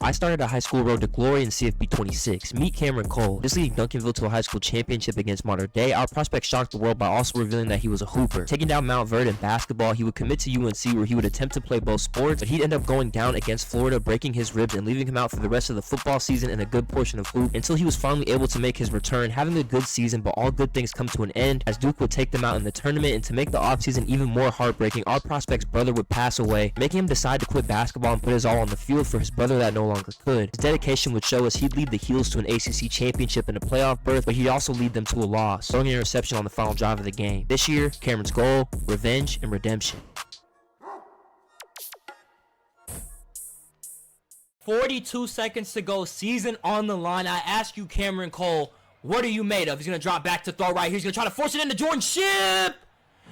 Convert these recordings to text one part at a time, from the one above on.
I started a high school road to glory in CFB 26. Meet Cameron Cole. This leading Duncanville to a high school championship against Modern Day. Our prospect shocked the world by also revealing that he was a hooper. Taking down Mount Verde in basketball, he would commit to UNC where he would attempt to play both sports, but he'd end up going down against Florida, breaking his ribs and leaving him out for the rest of the football season and a good portion of hoop until he was finally able to make his return, having a good season. But all good things come to an end as Duke would take them out in the tournament, and to make the offseason even more heartbreaking, our prospect's brother would pass away, making him decide to quit basketball and put his all on the field for his brother that no longer could. His dedication would show us he'd lead the Heels to an ACC championship and a playoff berth, but he'd also lead them to a loss, throwing an interception on the final drive of the game. This year, Cameron's goal, revenge and redemption. 42 seconds to go, season on the line. I ask you, Cameron Cole, what are you made of? He's going to drop back to throw right here. He's going to try to force it into Jordan Ship.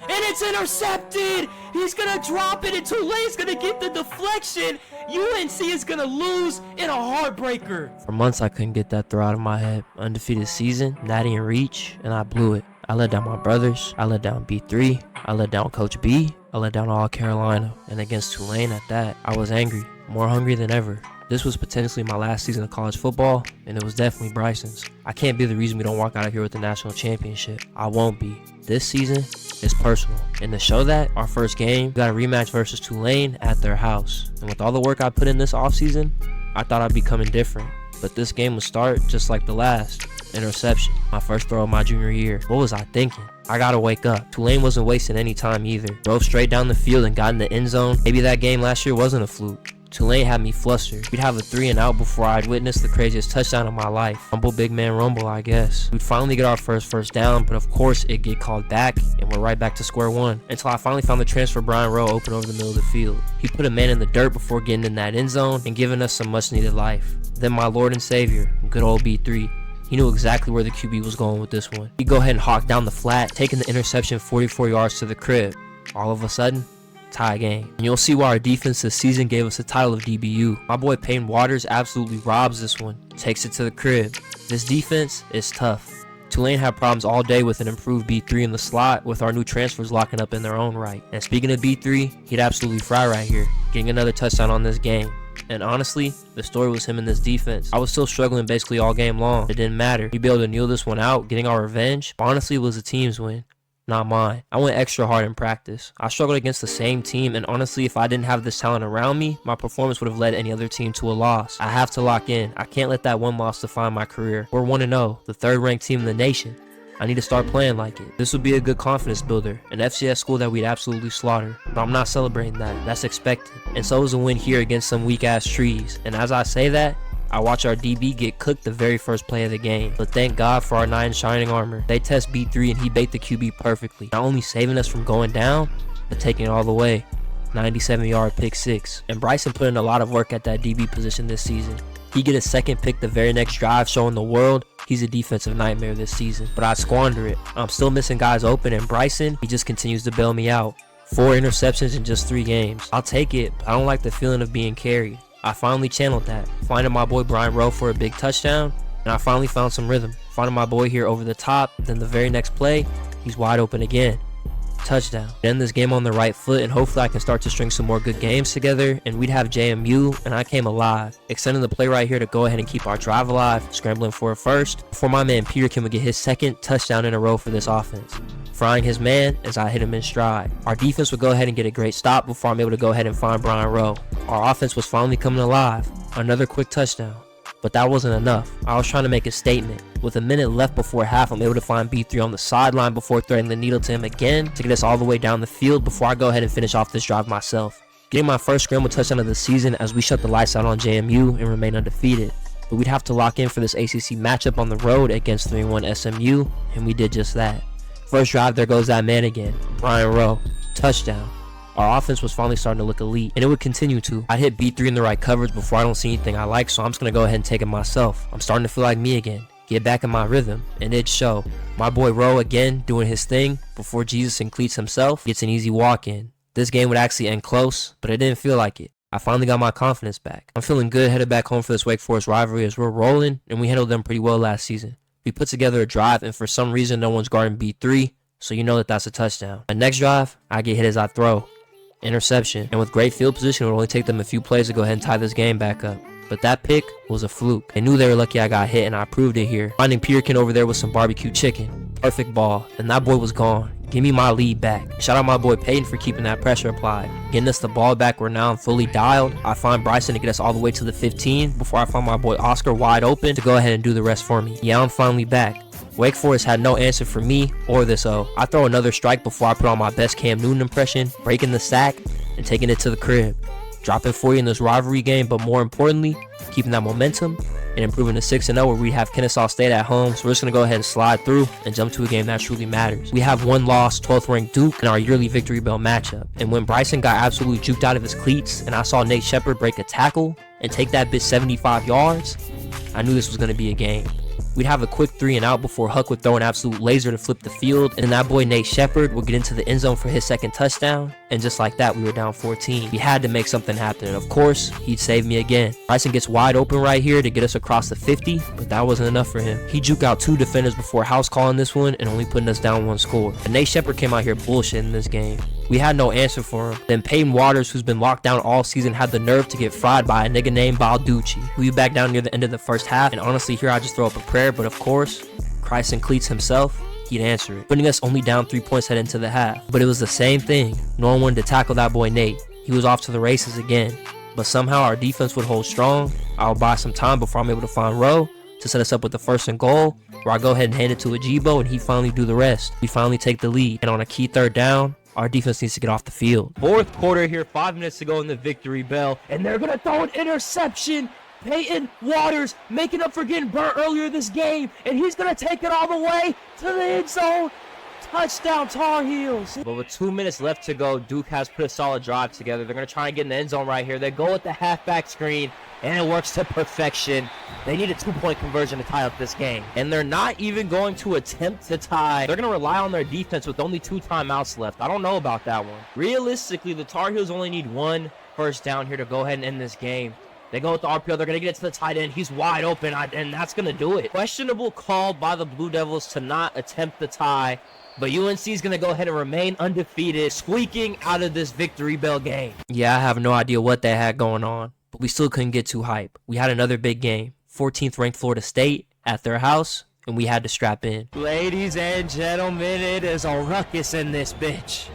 And it's intercepted. He's going to drop it, and Tulane's going to get the deflection. UNC is going to lose in a heartbreaker. For months, I couldn't get that throw out of my head. Undefeated season, natty and reach, and I blew it. I let down my brothers. I let down B3. I let down Coach B. I let down all Carolina. And against Tulane at that, I was angry, more hungry than ever. This was potentially my last season of college football, and it was definitely Bryson's. I can't be the reason we don't walk out of here with the national championship. I won't be. This season is personal. And to show that, our first game, we got a rematch versus Tulane at their house. And with all the work I put in this offseason, I thought I'd be coming different. But this game would start just like the last. Interception. My first throw of my junior year. What was I thinking? I gotta wake up. Tulane wasn't wasting any time either. Drove straight down the field and got in the end zone. Maybe that game last year wasn't a fluke. Tulane had me flustered. We'd have a 3 and out before I'd witnessed the craziest touchdown of my life. Humble big man rumble, I guess. We'd finally get our first down, but of course it'd get called back, and we're right back to square one. Until I finally found the transfer Brian Rowe open over the middle of the field. He put a man in the dirt before getting in that end zone and giving us some much needed life. Then my Lord and Savior, good old B3. He knew exactly where the QB was going with this one. He'd go ahead and hawk down the flat, taking the interception 44 yards to the crib. All of a sudden, tie game. And you'll see why our defense this season gave us the title of DBU. My boy Payne Waters absolutely robs this one, takes it to the crib. This defense is tough. Tulane had problems all day with an improved B3 in the slot, with our new transfers locking up in their own right. And speaking of B3, he'd absolutely fry right here, getting another touchdown on this game. And honestly, the story was him in this defense. I was still struggling basically all game long. It didn't matter. We'd be able to kneel this one out, getting our revenge. But honestly, it was the team's win, not mine. I went extra hard in practice. I struggled against the same team, and honestly, if I didn't have this talent around me, my performance would have led any other team to a loss. I have to lock in. I can't let that one loss define my career. We're 1-0, the third ranked team in the nation. I need to start playing like it. This would be a good confidence builder, an FCS school that we'd absolutely slaughter. But I'm not celebrating that. That's expected. And so is a win here against some weak ass trees. And as I say that, I watch our DB get cooked the very first play of the game. But thank God for our 9 shining armor. They test B3 and he bait the QB perfectly, not only saving us from going down, but taking it all the way. 97-yard pick 6. And Bryson put in a lot of work at that DB position this season. He get a second pick the very next drive, showing the world he's a defensive nightmare this season. But I squander it. I'm still missing guys open, and Bryson, he just continues to bail me out. 4 interceptions in just 3 games. I'll take it, but I don't like the feeling of being carried. I finally channeled that, finding my boy Brian Rowe for a big touchdown, and I finally found some rhythm. Finding my boy here over the top, then the very next play, he's wide open again. Touchdown. End this game on the right foot, and hopefully I can start to string some more good games together, and we'd have JMU, and I came alive. Extending the play right here to go ahead and keep our drive alive, scrambling for a first, before my man Peterkin would get his second touchdown in a row for this offense. Frying his man as I hit him in stride. Our defense would go ahead and get a great stop before I'm able to go ahead and find Brian Rowe. Our offense was finally coming alive. Another quick touchdown. But that wasn't enough. I was trying to make a statement. With a minute left before half, I'm able to find B3 on the sideline before threading the needle to him again to get us all the way down the field before I go ahead and finish off this drive myself. Getting my first scramble touchdown of the season as we shut the lights out on JMU and remain undefeated. But we'd have to lock in for this ACC matchup on the road against 3-1 SMU, and we did just that. First drive, there goes that man again, Brian Rowe. Touchdown. Our offense was finally starting to look elite, and it would continue to. I'd hit B3 in the right coverage before I don't see anything I like, so I'm just going to go ahead and take it myself. I'm starting to feel like me again. Get back in my rhythm, and it'd show. My boy Rowe again doing his thing before Jesus and Cleats himself gets an easy walk in. This game would actually end close, but it didn't feel like it. I finally got my confidence back. I'm feeling good headed back home for this Wake Forest rivalry as we're rolling, and we handled them pretty well last season. We put together a drive, and for some reason no one's guarding B3, so you know that that's a touchdown. The next drive, I get hit as I throw. Interception, and with great field position, it would only take them a few plays to go ahead and tie this game back up. But that pick was a fluke. They knew they were lucky I got hit, and I proved it here. Finding Pierkin over there with some barbecue chicken. Perfect ball. And that boy was gone. Give me my lead back. Shout out my boy Peyton for keeping that pressure applied. Getting us the ball back, we're now fully dialed. I find Bryson to get us all the way to the 15 before I find my boy Oscar wide open to go ahead and do the rest for me. Yeah, I'm finally back. Wake Forest had no answer for me or this O. I throw another strike before I put on my best Cam Newton impression, breaking the sack, and taking it to the crib. Dropping 40 in this rivalry game, but more importantly, keeping that momentum and improving to 6-0 where we have Kennesaw State at home. So we're just going to go ahead and slide through and jump to a game that truly matters. We have one loss, 12th ranked Duke in our yearly Victory Bell matchup. And when Bryson got absolutely juked out of his cleats and I saw Nate Shepard break a tackle and take that bitch 75 yards, I knew this was going to be a game. We'd have a quick 3 and out before Huck would throw an absolute laser to flip the field, and that boy Nate Shepard would get into the end zone for his second touchdown, and just like that, we were down 14. We had to make something happen, and of course, he'd save me again. Bryson gets wide open right here to get us across the 50, but that wasn't enough for him. He juked out 2 defenders before house calling this one and only putting us down 1 score. But Nate Shepard came out here bullshitting this game. We had no answer for him. Then Peyton Waters, who's been locked down all season, had the nerve to get fried by a nigga named Balducci. We back down near the end of the first half, and honestly here I just throw up a prayer, but of course, Christ and Cleats himself, he'd answer it, putting us only down 3 points heading into the half. But it was the same thing. No one wanted to tackle that boy Nate. He was off to the races again. But somehow our defense would hold strong. I'll buy some time before I'm able to find Rowe to set us up with the 1st and goal, where I go ahead and hand it to Ajibo and he finally do the rest. We finally take the lead, and on a key 3rd down, our defense needs to get off the field. 4th quarter here, 5 minutes to go in the Victory Bell, and they're gonna throw an interception. Peyton Waters making up for getting burnt earlier this game, and he's gonna take it all the way to the end zone. Touchdown Tar Heels. But with 2 minutes left to go, Duke has put a solid drive together. They're gonna try and get in the end zone right here. They go with the halfback screen, and it works to perfection. They need a 2-point conversion to tie up this game, and they're not even going to attempt to tie. They're gonna rely on their defense with only 2 timeouts left. I don't know about that one. Realistically, the Tar Heels only need 1 first down here to go ahead and end this game. They go with the RPO. They're going to get it to the tight end. He's wide open, and that's going to do it. Questionable call by the Blue Devils to not attempt the tie, but UNC is going to go ahead and remain undefeated, squeaking out of this Victory Bell game. Yeah, I have no idea what they had going on, but we still couldn't get too hype. We had another big game. 14th ranked Florida State at their house, and we had to strap in. Ladies and gentlemen, it is a ruckus in this bitch.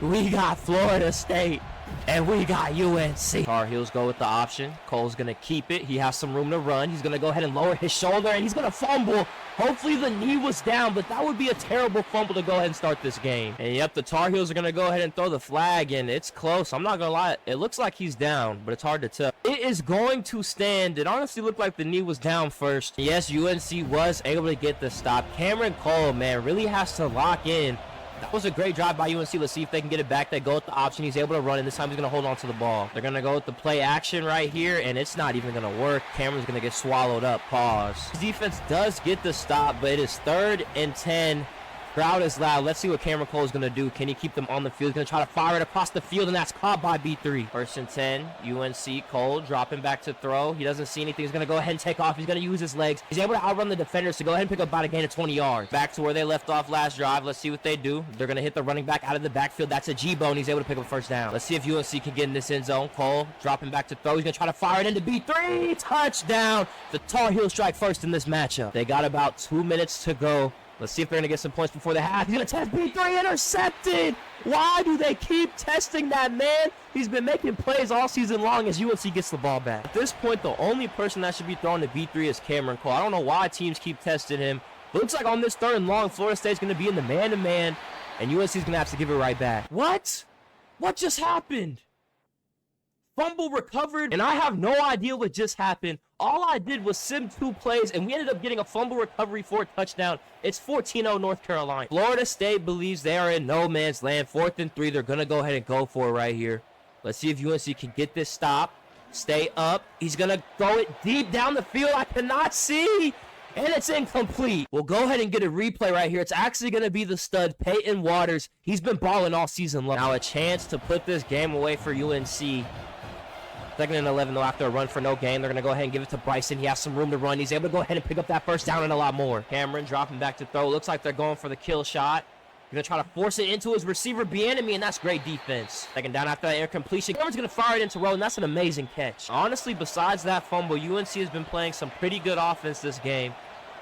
We got Florida State. And we got UNC. Tar Heels go with the option. Cole's going to keep it. He has some room to run. He's going to go ahead and lower his shoulder, and he's going to fumble. Hopefully the knee was down, but that would be a terrible fumble to go ahead and start this game. And yep, the Tar Heels are going to go ahead and throw the flag, and it's close. I'm not going to lie. It looks like he's down, but it's hard to tell. It is going to stand. It honestly looked like the knee was down first. Yes, UNC was able to get the stop. Cameron Cole, man, really has to lock in. That was a great drive by UNC. Let's see if they can get it back. They go with the option. He's able to run, and this time he's going to hold on to the ball. They're going to go with the play action right here, and it's not even going to work. Cameron's going to get swallowed up. Pause. His defense does get the stop, but it is 3rd and 10. Crowd is loud. Let's see what Cameron Cole is going to do. Can he keep them on the field? He's going to try to fire it across the field, and that's caught by B3. 1st and 10. UNC. Cole dropping back to throw. He doesn't see anything. He's going to go ahead and take off. He's going to use his legs. He's able to outrun the defenders to go ahead and pick up about a gain of 20 yards. Back to where they left off last drive. Let's see what they do. They're going to hit the running back out of the backfield. That's Ajibo, and he's able to pick up 1st down. Let's see if UNC can get in this end zone. Cole dropping back to throw. He's going to try to fire it into B3. Touchdown. The Tar Heels strike first in this matchup. They got about 2 minutes to go. Let's see if they're going to get some points before the half. He's going to test B3, intercepted. Why do they keep testing that man? He's been making plays all season long as UNC gets the ball back. At this point, the only person that should be throwing to B3 is Cameron Cole. I don't know why teams keep testing him. But looks like on this 3rd and long, Florida State's going to be in the man-to-man, and UNC's going to have to give it right back. What? What just happened? Fumble recovered, and I have no idea what just happened. All I did was sim 2 plays, and we ended up getting a fumble recovery for a touchdown. It's 14-0 North Carolina. Florida State believes they are in no man's land. 4th and 3. They're going to go ahead and go for it right here. Let's see if UNC can get this stop. Stay up. He's going to throw it deep down the field. I cannot see. And it's incomplete. We'll go ahead and get a replay right here. It's actually going to be the stud, Peyton Waters. He's been balling all season long. Now a chance to put this game away for UNC. 2nd and 11, though, after a run for no gain. They're going to go ahead and give it to Bryson. He has some room to run. He's able to go ahead and pick up that 1st down and a lot more. Cameron dropping back to throw. Looks like they're going for the kill shot. Gonna try to force it into his receiver, Bienemy, and that's great defense. Second down after that incompletion. Cameron's gonna fire it into row, and that's an amazing catch. Honestly, besides that fumble, UNC has been playing some pretty good offense this game.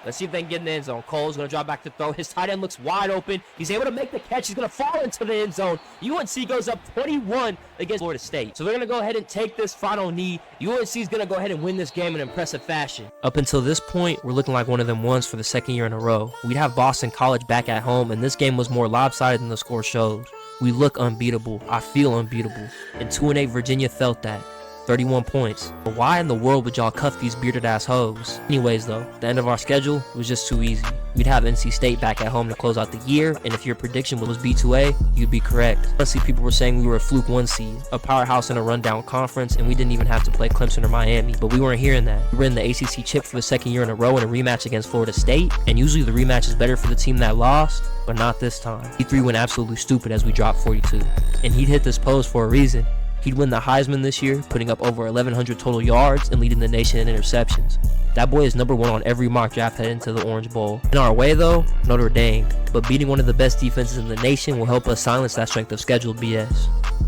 Let's see if they can get in the end zone. Cole's going to drop back to throw. His tight end looks wide open. He's able to make the catch. He's going to fall into the end zone. UNC goes up 21 against Florida State. So they're going to go ahead and take this final knee. UNC is going to go ahead and win this game in impressive fashion. Up until this point, we're looking like one of them ones for the second year in a row. We'd have Boston College back at home, and this game was more lopsided than the score shows. We look unbeatable. I feel unbeatable. And 2-8 Virginia felt that. 31 points. But why in the world would y'all cuff these bearded ass hoes? Anyways though, the end of our schedule was just too easy. We'd have NC State back at home to close out the year, and if your prediction was B2A, you'd be correct. Honestly, people were saying we were a fluke 1 seed, a powerhouse in a rundown conference, and we didn't even have to play Clemson or Miami, but we weren't hearing that. We were in the ACC chip for the second year in a row in a rematch against Florida State, and usually the rematch is better for the team that lost, but not this time. E3 went absolutely stupid as we dropped 42, and he'd hit this pose for a reason. He'd win the Heisman this year, putting up over 1,100 total yards and leading the nation in interceptions. That boy is number 1 on every mock draft heading into the Orange Bowl. In our way though, Notre Dame. But beating one of the best defenses in the nation will help us silence that strength of schedule BS.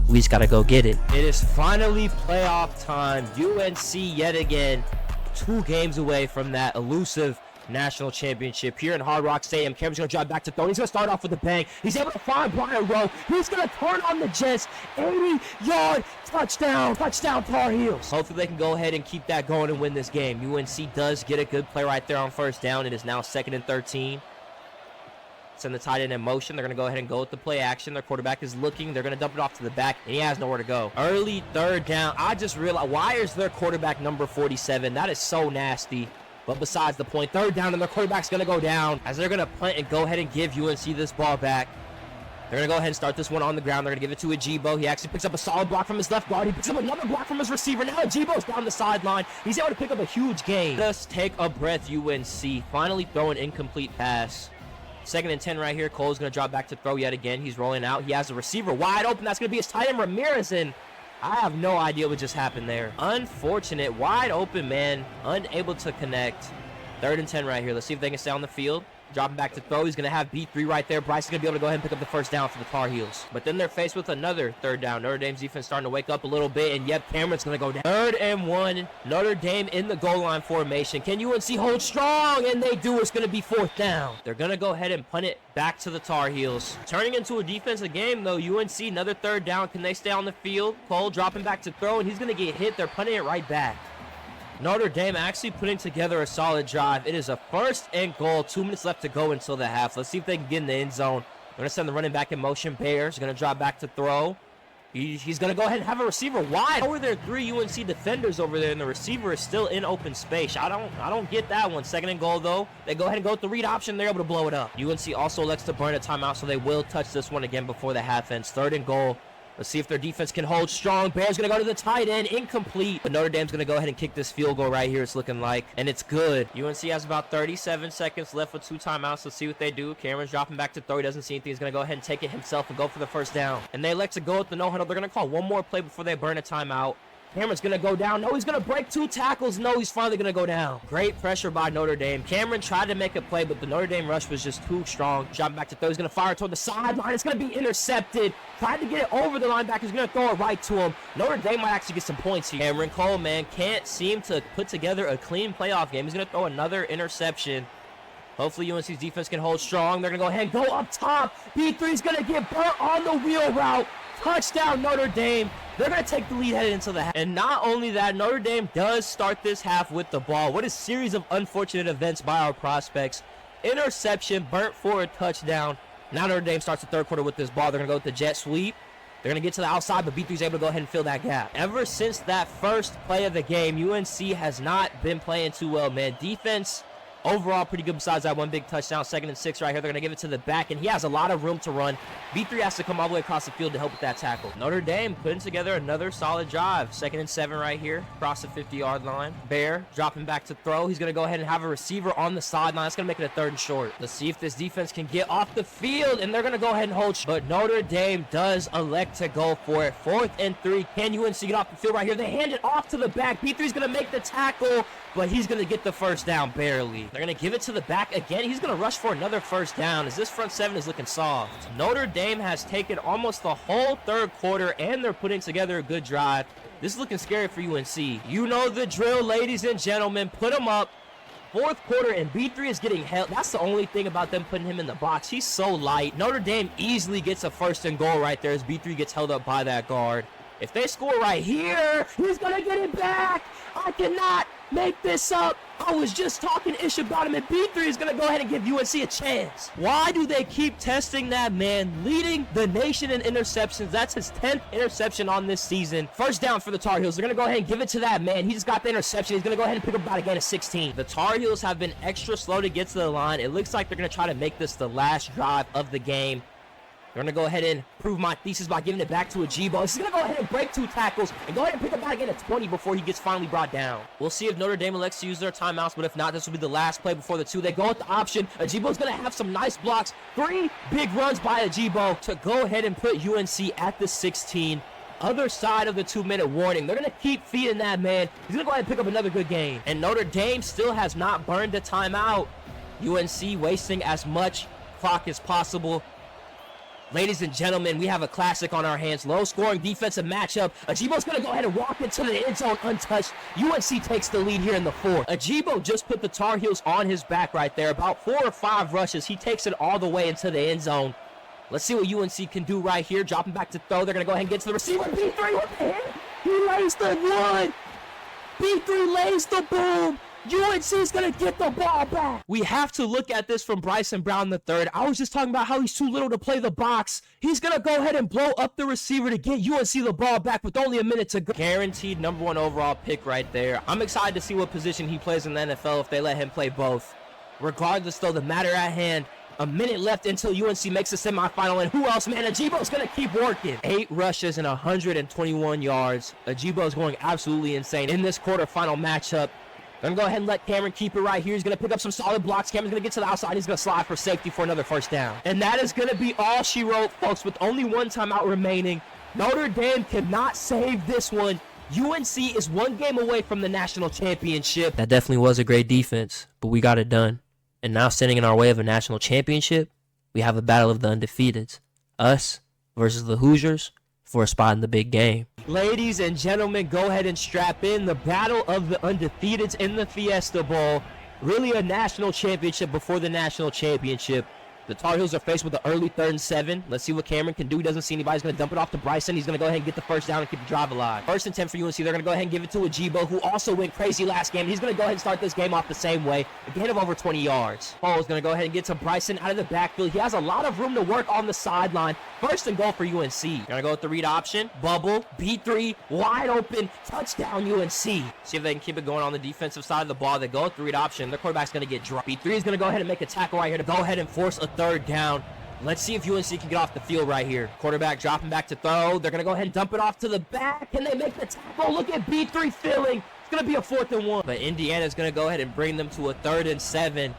We just gotta go get it. It is finally playoff time. UNC yet again, 2 games away from that elusive national championship here in Hard Rock Stadium. Cameron's going to drive back to throw. He's going to start off with a bang. He's able to find Brian Rowe. He's going to turn on the Jets. 80-yard touchdown. Touchdown Tar Heels. Hopefully they can go ahead and keep that going and win this game. UNC does get a good play right there on first down. It is now 2nd and 13. Send the tight end in motion. They're going to go ahead and go with the play action. Their quarterback is looking. They're going to dump it off to the back, and he has nowhere to go. Early 3rd down. I just realized, why is their quarterback number 47? That is so nasty. But besides the point, 3rd down, and their quarterback's going to go down as they're going to punt and go ahead and give UNC this ball back. They're going to go ahead and start this one on the ground. They're going to give it to Ajibo. He actually picks up a solid block from his left guard. He picks up another block from his receiver. Now Ajibo's down the sideline. He's able to pick up a huge gain. Just take a breath, UNC. Finally throw an incomplete pass. 2nd and 10 right here. Cole's going to drop back to throw yet again. He's rolling out. He has a receiver wide open. That's going to be his tight end, Ramirez, and I have no idea what just happened there. Unfortunate. Wide open, man. Unable to connect. 3rd and 10 right here. Let's see if they can stay on the field. Dropping back to throw. He's going to have B3 right there. Bryce is going to be able to go ahead and pick up the first down for the Tar Heels. But then they're faced with another 3rd down. Notre Dame's defense starting to wake up a little bit. And yep, Cameron's going to go down. 3rd and 1. Notre Dame in the goal line formation. Can UNC hold strong? And they do. It's going to be 4th down. They're going to go ahead and punt it back to the Tar Heels. Turning into a defensive game, though. UNC, another 3rd down. Can they stay on the field? Cole dropping back to throw, and he's going to get hit. They're punting it right back. Notre Dame actually putting together a solid drive. It is a 1st and goal. 2 minutes left to go until the half. Let's see if they can get in the end zone. They're going to send the running back in motion. Bears going to drop back to throw. He's going to go ahead and have a receiver wide. How are there 3 UNC defenders over there, and the receiver is still in open space? I don't get that one. 2nd and goal, though. They go ahead and go with the read option. They're able to blow it up. UNC also elects to burn a timeout, so they will touch this one again before the half ends. 3rd and goal. Let's see if their defense can hold strong. Bears going to go to the tight end. Incomplete. But Notre Dame's going to go ahead and kick this field goal right here, it's looking like. And it's good. UNC has about 37 seconds left with 2 timeouts. Let's see what they do. Cameron's dropping back to throw. He doesn't see anything. He's going to go ahead and take it himself and go for the first down. And they elect to go with the no-huddle. They're going to call one more play before they burn a timeout. Cameron's going to go down. No, he's going to break 2 tackles. No, he's finally going to go down. Great pressure by Notre Dame. Cameron tried to make a play, but the Notre Dame rush was just too strong. Dropping back to throw. He's going to fire toward the sideline. It's going to be intercepted. Tried to get it over the linebacker. He's going to throw it right to him. Notre Dame might actually get some points here. Cameron Cole, man, can't seem to put together a clean playoff game. He's going to throw another interception. Hopefully UNC's defense can hold strong. They're going to go ahead and go up top. B3's going to get burnt on the wheel route. Touchdown Notre Dame. They're going to take the lead headed into the half. And not only that, Notre Dame does start this half with the ball. What a series of unfortunate events by our prospects. Interception, burnt for a touchdown. Now Notre Dame starts the 3rd quarter with this ball. They're going to go with the jet sweep. They're going to get to the outside, but B3's able to go ahead and fill that gap. Ever since that first play of the game, UNC has not been playing too well, man. Defense overall pretty good besides that one big touchdown. 2nd and 6 right here. They're going to give it to the back, and he has a lot of room to run. B3 has to come all the way across the field to help with that tackle. Notre Dame putting together another solid drive. 2nd and 7 right here. Across the 50-yard line. Bear dropping back to throw. He's going to go ahead and have a receiver on the sideline. That's going to make it a 3rd and short. Let's see if this defense can get off the field, and they're going to go ahead and hold. But Notre Dame does elect to go for it. 4th and 3. Can UNC get off the field right here? They hand it off to the back. B3's going to make the tackle, but he's going to get the first down barely. They're going to give it to the back again. He's going to rush for another first down as this front seven is looking soft. Notre Dame has taken almost the whole third quarter, and they're putting together a good drive. This is looking scary for UNC. You know the drill, ladies and gentlemen. Put them up. Fourth quarter, and B3 is getting held. That's the only thing about them putting him in the box. He's so light. Notre Dame easily gets a first and goal right there as B3 gets held up by that guard. If they score right here, he's going to get it back. I cannot make this up. I was just talking ish about him, and B3 is going to go ahead and give UNC a chance. Why do they keep testing that man? Leading the nation in interceptions. That's his 10th interception on this season. First down for the Tar Heels. They're going to go ahead and give it to that man. He just got the interception. He's going to go ahead and pick up about a gain of 16. The Tar Heels have been extra slow to get to the line. It looks like they're going to try to make this the last drive of the game. They're going to go ahead and prove my thesis by giving it back to Ajibo. He's going to go ahead and break 2 tackles and go ahead and pick up again at 20 before he gets finally brought down. We'll see if Notre Dame elects to use their timeouts, but if not, this will be the last play before the 2. They go with the option. Ajibo's going to have some nice blocks. 3 big runs by Ajibo to go ahead and put UNC at the 16. Other side of the 2-minute warning. They're going to keep feeding that man. He's going to go ahead and pick up another good game. And Notre Dame still has not burned a timeout. UNC wasting as much clock as possible. Ladies and gentlemen, we have a classic on our hands. Low-scoring defensive matchup. Ajibo's going to go ahead and walk into the end zone untouched. UNC takes the lead here in the 4th. Ajibo just put the Tar Heels on his back right there. About 4 or 5 rushes. He takes it all the way into the end zone. Let's see what UNC can do right here. Dropping back to throw. They're going to go ahead and get to the receiver. B3 with the hit. He lays the one. B3 lays the boom. UNC is going to get the ball back. We have to look at this from Bryson Brown III. I was just talking about how he's too little to play the box. He's going to go ahead and blow up the receiver to get UNC the ball back with only a minute to go. Guaranteed #1 overall pick right there. I'm excited to see what position he plays in the NFL if they let him play both. Regardless, though, the matter at hand, a minute left until UNC makes the semifinal, and who else, man? Ajibo's going to keep working. 8 rushes and 121 yards. Ajibo's going absolutely insane in this quarterfinal matchup. Gonna go ahead and let Cameron keep it right here. He's gonna pick up some solid blocks. Cameron's gonna get to the outside. He's gonna slide for safety for another first down. And that is gonna be all she wrote, folks, with only 1 timeout remaining. Notre Dame cannot save this one. UNC is 1 game away from the national championship. That definitely was a great defense, but we got it done. And now standing in our way of a national championship, we have a battle of the undefeateds. Us versus the Hoosiers for a spot in the big game. Ladies and gentlemen, go ahead and strap in. The battle of the undefeateds in the Fiesta Bowl. Really a national championship before the national championship. The Tar Heels are faced with an early 3rd and 7. Let's see what Cameron can do. He doesn't see anybody. He's going to dump it off to Bryson. He's going to go ahead and get the first down and keep the drive alive. 1st and 10 for UNC. They're going to go ahead and give it to Ajibo, who also went crazy last game. He's going to go ahead and start this game off the same way. A gain of over 20 yards. Paul is going to go ahead and get to Bryson out of the backfield. He has a lot of room to work on the sideline. 1st and goal for UNC. Going to go with the read option. Bubble. B3. Wide open. Touchdown UNC. See if they can keep it going on the defensive side of the ball. They go with the read option. Their quarterback's going to get dropped. B3 is going to go ahead and make a tackle right here to go ahead and force a 3rd down. Let's see if UNC can get off the field right here. Quarterback dropping back to throw. They're going to go ahead and dump it off to the back. Can they make the tackle? Look at B3 filling. It's going to be a 4th and 1. But Indiana's going to go ahead and bring them to a 3rd and 7.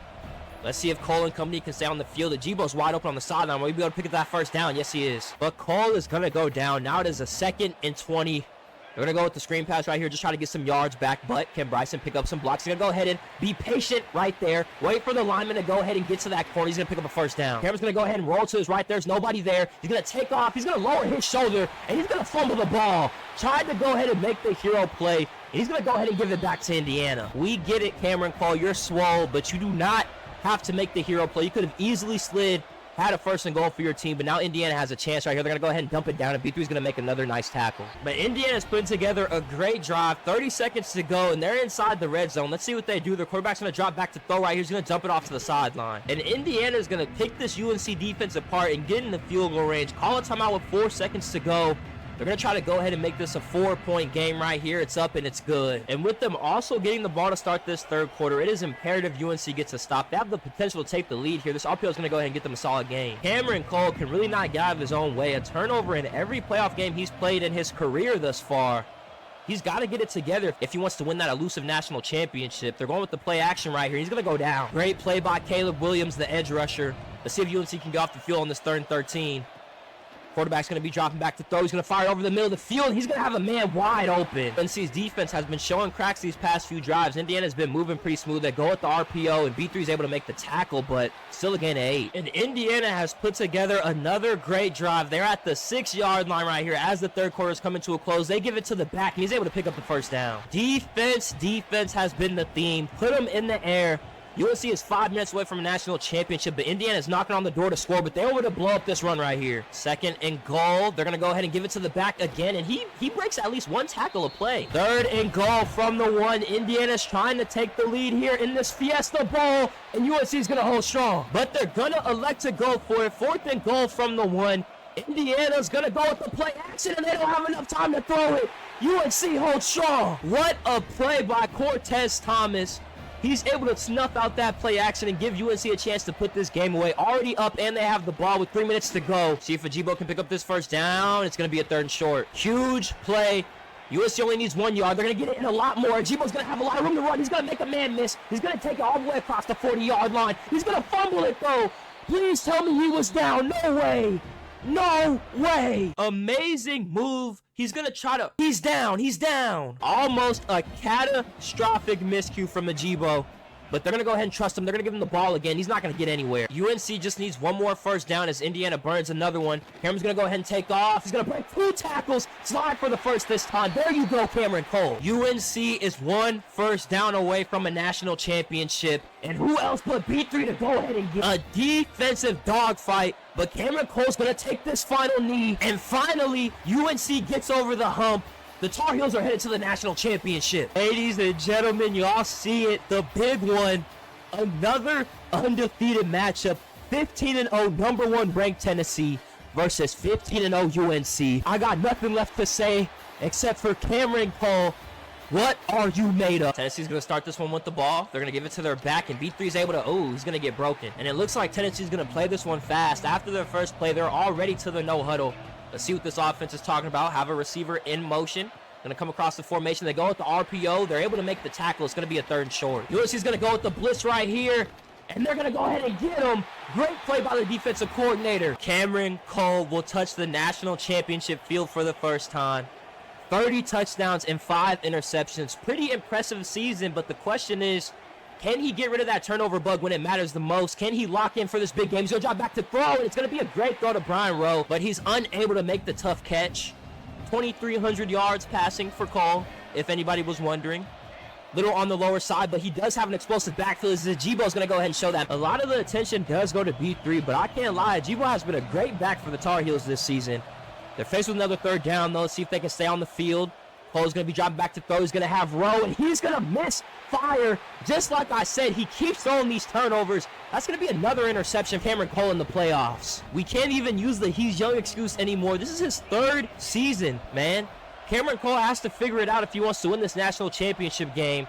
Let's see if Cole and company can stay on the field. Ajibo's wide open on the sideline. Will he be able to pick up that first down? Yes, he is. But Cole is going to go down. Now it is a 2nd and 20. They're going to go with the screen pass right here, just try to get some yards back, but can Bryson pick up some blocks? He's going to go ahead and be patient right there. Wait for the lineman to go ahead and get to that corner. He's going to pick up a first down. Cameron's going to go ahead and roll to his right. There's nobody there. He's going to take off. He's going to lower his shoulder, and he's going to fumble the ball. Tried to go ahead and make the hero play, and he's going to go ahead and give it back to Indiana. We get it, Cameron Cole. You're swole, but you do not have to make the hero play. You could have easily slid, had a 1st and goal for your team, but now Indiana has a chance right here. They're going to go ahead and dump it down, and B3 is going to make another nice tackle. But Indiana's putting together a great drive. 30 seconds to go, and they're inside the red zone. Let's see what they do. Their quarterback's going to drop back to throw right here. He's going to dump it off to the sideline. And Indiana's going to pick this UNC defense apart and get in the field goal range. Call a timeout with 4 seconds to go. They're going to try to go ahead and make this a 4-point game right here. It's up and it's good. And with them also getting the ball to start this 3rd quarter, it is imperative UNC gets a stop. They have the potential to take the lead here. This RPO is going to go ahead and get them a solid game. Cameron Cole can really not get out of his own way. A turnover in every playoff game he's played in his career thus far. He's got to get it together if he wants to win that elusive national championship. They're going with the play action right here. He's going to go down. Great play by Caleb Williams, the edge rusher. Let's see if UNC can get off the field on this 3rd and 13. Quarterback's going to be dropping back to throw. He's going to fire it over the middle of the field. He's going to have a man wide open. UNC's defense has been showing cracks these past few drives. Indiana's been moving pretty smooth. They go at the RPO, and B3 is able to make the tackle, but still a gain of 8. And Indiana has put together another great drive. They're at the 6-yard line right here as the third quarter is coming to a close. They give it to the back, and he's able to pick up the first down. Defense has been the theme. Put them in the air. UNC is 5 minutes away from a national championship, but Indiana is knocking on the door to score, but they're able to blow up this run right here. 2nd and goal. They're going to go ahead and give it to the back again, and he breaks at least one tackle a play. 3rd and goal from the 1. Indiana's trying to take the lead here in this Fiesta Bowl, and UNC is going to hold strong. But they're going to elect to go for it. 4th and goal from the 1. Indiana's going to go with the play action, and they don't have enough time to throw it. UNC holds strong. What a play by Cortez Thomas. He's able to snuff out that play action and give UNC a chance to put this game away. Already up, and they have the ball with 3 minutes to go. See if Ajibo can pick up this first down. It's going to be a 3rd and short. Huge play. UNC only needs 1 yard. They're going to get it in a lot more. Ajibo's going to have a lot of room to run. He's going to make a man miss. He's going to take it all the way across the 40-yard line. He's going to fumble it, though. Please tell me he was down. No way. No way. Amazing move. He's going to try to... He's down. He's down. Almost a catastrophic miscue from Ajibo. But they're going to go ahead and trust him. They're going to give him the ball again. He's not going to get anywhere. UNC just needs 1 more first down as Indiana burns another one. Cameron's going to go ahead and take off. He's going to break 2 tackles. Slide for the first this time. There you go, Cameron Cole. UNC is 1 first down away from a national championship. And who else but B3 to go ahead and get a defensive dogfight. But Cameron Cole's going to take this final knee. And finally, UNC gets over the hump. The Tar Heels are headed to the national championship. Ladies and gentlemen, y'all see it. The big one. Another undefeated matchup. 15-0 #1 ranked Tennessee versus 15-0 UNC. I got nothing left to say except for Cameron Cole. What are you made of? Tennessee's going to start this one with the ball. They're going to give it to their back, and B3's able to, he's going to get broken. And it looks like Tennessee's going to play this one fast. After their first play, they're already to the no huddle. Let's see what this offense is talking about. Have a receiver in motion. Going to come across the formation. They go with the RPO. They're able to make the tackle. It's going to be a 3rd and short. UNC's going to go with the blitz right here. And they're going to go ahead and get him. Great play by the defensive coordinator. Cameron Cole will touch the national championship field for the first time. 30 touchdowns and 5 interceptions. Pretty impressive season, but the question is, can he get rid of that turnover bug when it matters the most? Can he lock in for this big game? He's going to drop back to throw, and it's going to be a great throw to Brian Rowe, but he's unable to make the tough catch. 2,300 yards passing for Cole, if anybody was wondering. Little on the lower side, but he does have an explosive backfield. Ajibo's going to go ahead and show that. A lot of the attention does go to B3, but I can't lie. Ajibo has been a great back for the Tar Heels this season. They're faced with another 3rd down, though. Let's see if they can stay on the field. Cole's going to be dropping back to throw. He's going to have Rowe, and he's going to miss fire. Just like I said, he keeps throwing these turnovers. That's going to be another interception. Cameron Cole in the playoffs. We can't even use the he's young excuse anymore. This is his 3rd season, man. Cameron Cole has to figure it out if he wants to win this national championship game.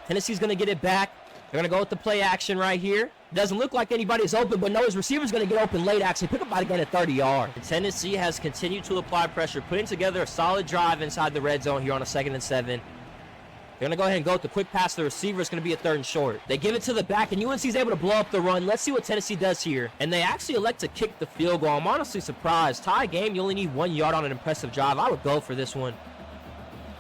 Tennessee's going to get it back. They're going to go with the play action right here. Doesn't look like anybody's open, but no, his receiver's going to get open late, actually. Pick up by again at 30 yards. Tennessee has continued to apply pressure, putting together a solid drive inside the red zone here on a 2nd and 7. They're going to go ahead and go with the quick pass. The receiver is going to be a 3rd and short. They give it to the back, and UNC's able to blow up the run. Let's see what Tennessee does here. And they actually elect to kick the field goal. I'm honestly surprised. Tie game, you only need 1 yard on an impressive drive. I would go for this one.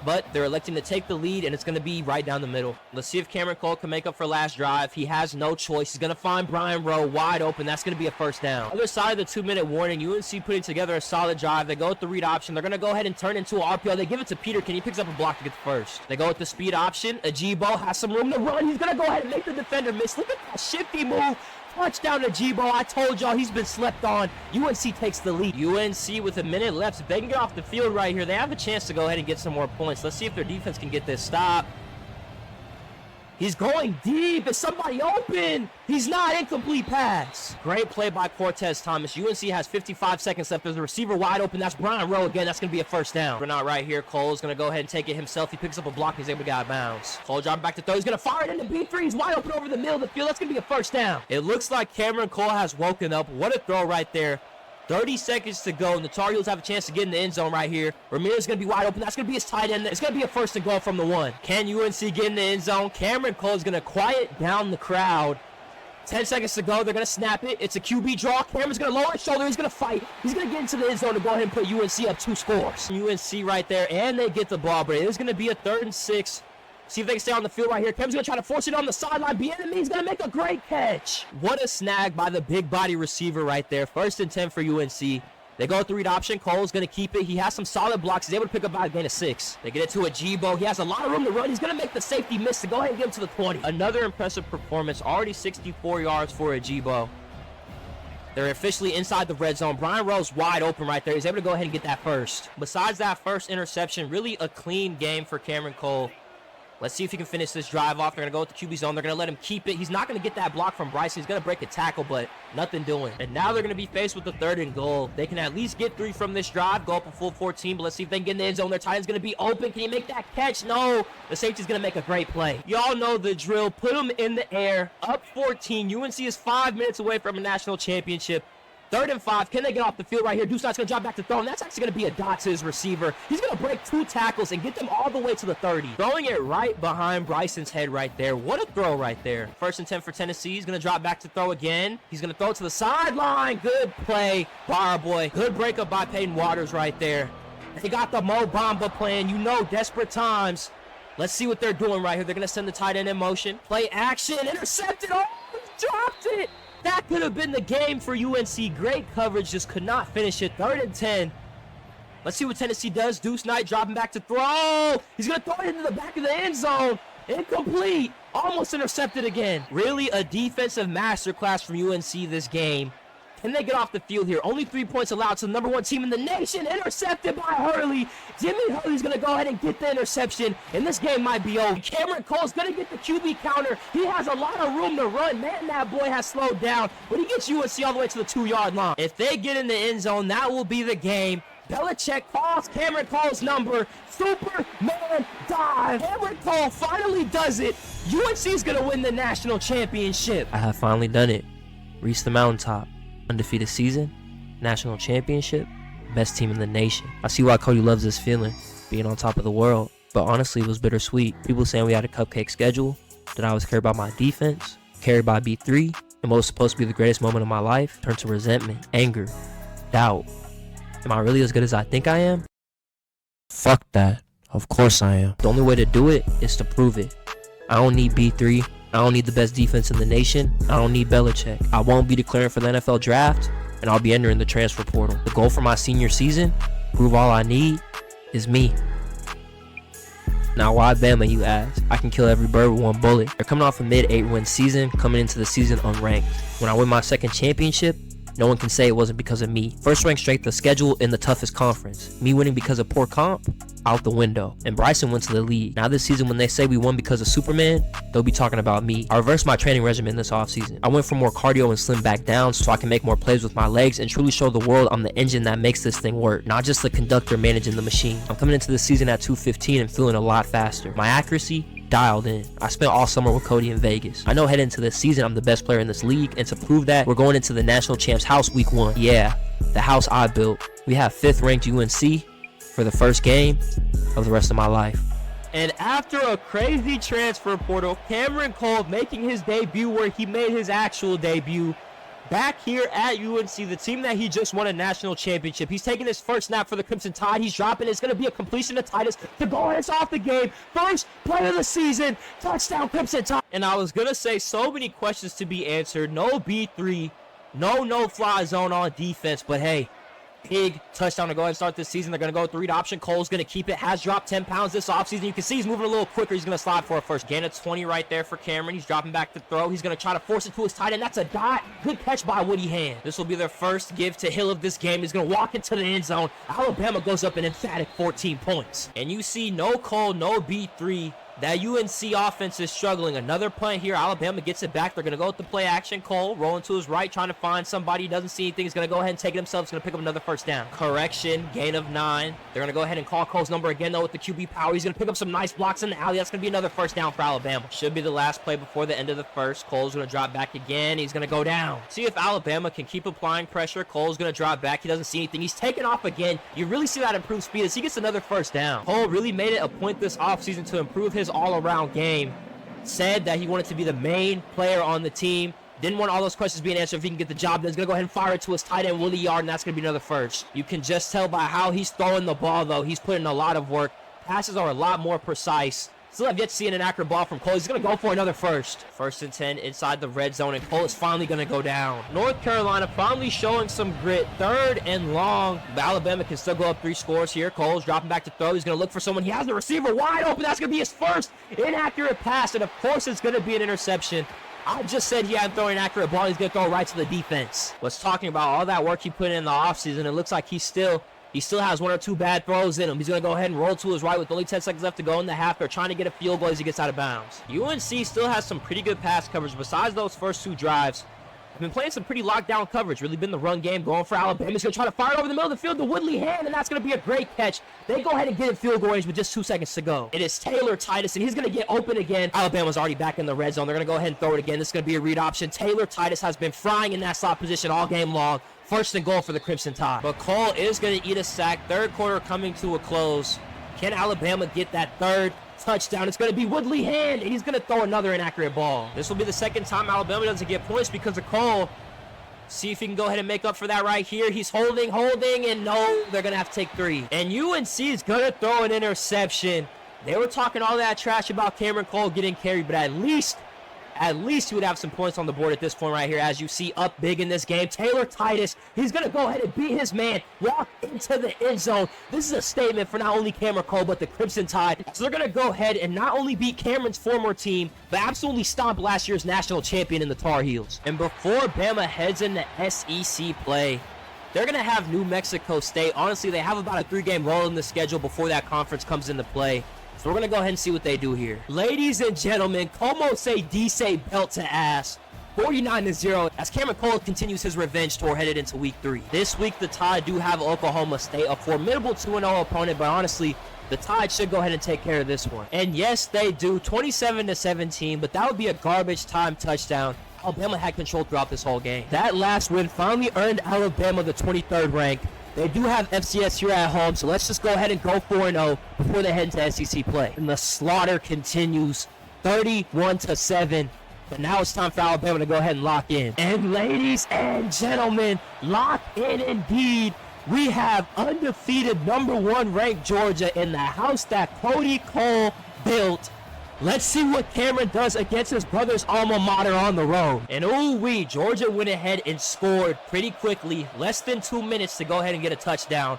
But they're electing to take the lead, and it's going to be right down the middle. Let's see if Cameron Cole can make up for last drive. He has no choice. He's going to find Brian Rowe wide open. That's going to be a first down. Other side of the 2-minute warning, UNC putting together a solid drive. They go with the read option. They're going to go ahead and turn into an RPO. They give it to Peterkin. He picks up a block to get the first. They go with the speed option. Ajibo has some room to run. He's going to go ahead and make the defender miss. Look at that shifty move. Touchdown to Ajibo. I told y'all he's been slept on. UNC takes the lead. UNC with a minute left. If they can get off the field right here, they have a chance to go ahead and get some more points. Let's see if their defense can get this stop. He's going deep. Is somebody open? He's not. Incomplete pass. Great play by Cortez Thomas. UNC has 55 seconds left. There's a receiver wide open. That's Brian Rowe again. That's going to be a first down. We're not right here. Cole's going to go ahead and take it himself. He picks up a block. He's able to get out of bounds. Cole dropping back to throw. He's going to fire it into B3. He's wide open over the middle of the field. That's going to be a first down. It looks like Cameron Cole has woken up. What a throw right there. 30 seconds to go, and the Tar Heels have a chance to get in the end zone right here. Ramirez is going to be wide open. That's going to be his tight end. It's going to be a 1st and goal from the 1. Can UNC get in the end zone? Cameron Cole is going to quiet down the crowd. 10 seconds to go. They're going to snap it. It's a QB draw. Cameron's going to lower his shoulder. He's going to fight. He's going to get into the end zone to go ahead and put UNC up 2 scores. UNC right there, and they get the ball, but it is going to be a 3rd and 6. See if they can stay on the field right here. Cameron's going to try to force it on the sideline. He's going to make a great catch. What a snag by the big body receiver right there. 1st and 10 for UNC. They go with the read option. Cole's going to keep it. He has some solid blocks. He's able to pick up about a gain of 6. They get it to a G-Bo. He has a lot of room to run. He's going to make the safety miss to go ahead and get him to the 20. Another impressive performance. Already 64 yards for a G-Bo. They're officially inside the red zone. Brian Rose wide open right there. He's able to go ahead and get that first. Besides that first interception, really a clean game for Cameron Cole. Let's see if he can finish this drive off. They're going to go with the QB zone. They're going to let him keep it. He's not going to get that block from Bryson. He's going to break a tackle, but nothing doing. And now they're going to be faced with the 3rd and goal. They can at least get 3 from this drive, go up a full 14, but let's see if they can get in the end zone. Their tight end's going to be open. Can he make that catch? No. The safety's going to make a great play. Y'all know the drill. Put him in the air. Up 14. UNC is 5 minutes away from a national championship. 3rd and 5. Can they get off the field right here? Deuce's going to drop back to throw, and that's actually going to be a dot to his receiver. He's going to break 2 tackles and get them all the way to the 30. Throwing it right behind Bryson's head right there. What a throw right there. 1st and 10 for Tennessee. He's going to drop back to throw again. He's going to throw it to the sideline. Good play, Bar Boy. Good breakup by Peyton Waters right there. They got the Mo Bamba plan. You know, desperate times. Let's see what they're doing right here. They're going to send the tight end in motion. Play action. Intercepted. Oh, he dropped it. That could have been the game for UNC. Great coverage, just could not finish it. 3rd and 10. Let's see what Tennessee does. Deuce Knight dropping back to throw. He's going to throw it into the back of the end zone. Incomplete. Almost intercepted again. Really a defensive masterclass from UNC this game. Can they get off the field here? Only 3 points allowed to the #1 team in the nation. Intercepted by Hurley. Jimmy Hurley's going to go ahead and get the interception, and this game might be over. Cameron Cole's going to get the QB counter. He has a lot of room to run. Man, that boy has slowed down, but he gets UNC all the way to the 2-yard line. If they get in the end zone, that will be the game. Belichick calls Cameron Cole's number. Superman dive. Cameron Cole finally does it. UNC is going to win the national championship. I have finally done it. Reached the mountaintop. Undefeated season, national championship, best team in the nation. I see why Cody loves this feeling, being on top of the world. But honestly, it was bittersweet. People saying we had a cupcake schedule, that I was carried by my defense, carried by B3, and what was supposed to be the greatest moment of my life turned to resentment, anger, doubt. Am I really as good as I think I am? Fuck that. Of course I am. The only way to do it is to prove it. I don't need B3. I don't need the best defense in the nation. I don't need Belichick. I won't be declaring for the NFL draft, and I'll be entering the transfer portal. The goal for my senior season, prove all I need, is me. Now why Bama, you ask? I can kill every bird with 1 bullet. They're coming off a mid-8-win season, coming into the season unranked. When I win my 2nd championship, no one can say it wasn't because of me. 1st ranked strength of schedule in the toughest conference. Me winning because of poor comp? Out the window. And Bryson went to the lead. Now this season, when they say we won because of Superman, they'll be talking about me. I reversed my training regimen this offseason. I went for more cardio and slimmed back down so I can make more plays with my legs and truly show the world I'm the engine that makes this thing work, not just the conductor managing the machine. I'm coming into this season at 215 and feeling a lot faster. My accuracy, dialed in. I spent all summer with Cody in Vegas. I know heading into this season I'm the best player in this league, and to prove that, we're going into the national champs house week 1. Yeah, the house I built. We have 5th ranked UNC for the first game of the rest of my life. And after a crazy transfer portal, Cameron Cole making his debut where he made his actual debut back here at UNC, the team that he just won a national championship. He's taking his first snap for the Crimson Tide. He's dropping. It's going to be a completion to Titus to go ahead. It's off the game. First play of the season. Touchdown, Crimson Tide. And I was going to say so many questions to be answered. No B3. No-fly zone on defense. But, hey, big touchdown to go ahead and start this season. They're going to go with the read option. Cole's going to keep it. Has dropped 10 pounds this offseason. You can see he's moving a little quicker. He's going to slide for a first. Gain of 20 right there for Cameron. He's dropping back to throw. He's going to try to force it to his tight end. That's a dot. Good catch by Woody Hand. This will be their first give to Hill of this game. He's going to walk into the end zone. Alabama goes up an emphatic 14 points. And you see no Cole, no B3. That UNC offense is struggling. Another punt here. Alabama gets it back. They're going to go with the play action. Cole rolling to his right, trying to find somebody. He doesn't see anything. He's going to go ahead and take it himself. He's going to pick up another first down. Correction. Gain of 9. They're going to go ahead and call Cole's number again, though, with the QB power. He's going to pick up some nice blocks in the alley. That's going to be another first down for Alabama. Should be the last play before the end of the first. Cole's going to drop back again. He's going to go down. See if Alabama can keep applying pressure. Cole's going to drop back. He doesn't see anything. He's taking off again. You really see that improved speed as he gets another first down. Cole really made it a point this offseason to improve his all-around game. Said that he wanted to be the main player on the team. Didn't want all those questions being answered if he can get the job done. He's going to go ahead and fire it to his tight end, Willie Yard, and that's going to be another first. You can just tell by how he's throwing the ball, though. He's putting a lot of work. Passes are a lot more precise. Still have yet to see an inaccurate ball from Cole. He's going to go for another first. 1st and 10 inside the red zone, and Cole is finally going to go down. North Carolina finally showing some grit. 3rd and long. But Alabama can still go up 3 scores here. Cole's dropping back to throw. He's going to look for someone. He has the receiver wide open. That's going to be his first inaccurate pass, and of course it's going to be an interception. I just said he hadn't thrown an accurate ball. He's going to throw right to the defense. Was talking about all that work he put in the offseason. It looks like he still has 1 or 2 bad throws in him. He's going to go ahead and roll to his right with only 10 seconds left to go in the half. They're trying to get a field goal as he gets out of bounds. UNC still has some pretty good pass coverage. Besides those first 2 drives, I've been playing some pretty lockdown coverage. Really been the run game going for Alabama. He's going to try to fire it over the middle of the field to Woodley Hand, and that's going to be a great catch. They go ahead and get in field goal range with just 2 seconds to go. It is Taylor Titus, and he's going to get open again. Alabama's already back in the red zone. They're going to go ahead and throw it again. This is going to be a read option. Taylor Titus has been frying in that slot position all game long. 1st and goal for the Crimson Tide. But Cole is going to eat a sack. 3rd quarter coming to a close. Can Alabama get that 3rd touchdown? It's going to be Woodley Hand, and he's going to throw another inaccurate ball. This will be the 2nd time Alabama doesn't get points because of Cole. See if he can go ahead and make up for that right here. He's holding, and no, they're going to have to take 3. And UNC is going to throw an interception. They were talking all that trash about Cameron Cole getting carried, but at least he would have some points on the board at this point right here. As you see, up big in this game, Taylor Titus, he's going to go ahead and beat his man, walk into the end zone. This is a statement for not only Cameron Cole, but the Crimson Tide. So they're going to go ahead and not only beat Cameron's former team, but absolutely stomp last year's national champion in the Tar Heels. And before Bama heads into SEC play, they're going to have New Mexico State. Honestly, they have about a 3-game roll in the schedule before that conference comes into play. So we're going to go ahead and see what they do here. Ladies and gentlemen, como se dice belt to ass. 49-0 as Cameron Cole continues his revenge tour headed into week 3. This week, the Tide do have Oklahoma State, a formidable 2-0 opponent, but honestly, the Tide should go ahead and take care of this one. And yes, they do, 27-17, but that would be a garbage time touchdown. Alabama had control throughout this whole game. That last win finally earned Alabama the 23rd rank. They do have FCS here at home, so let's just go ahead and go 4-0 before they head into SEC play. And the slaughter continues, 31-7. But now it's time for Alabama to go ahead and lock in. And ladies and gentlemen, lock in indeed. We have undefeated #1 ranked Georgia in the house that Cody Cole built. Let's see what Cameron does against his brother's alma mater on the road. And ooh-wee, Georgia went ahead and scored pretty quickly. Less than 2 minutes to go ahead and get a touchdown.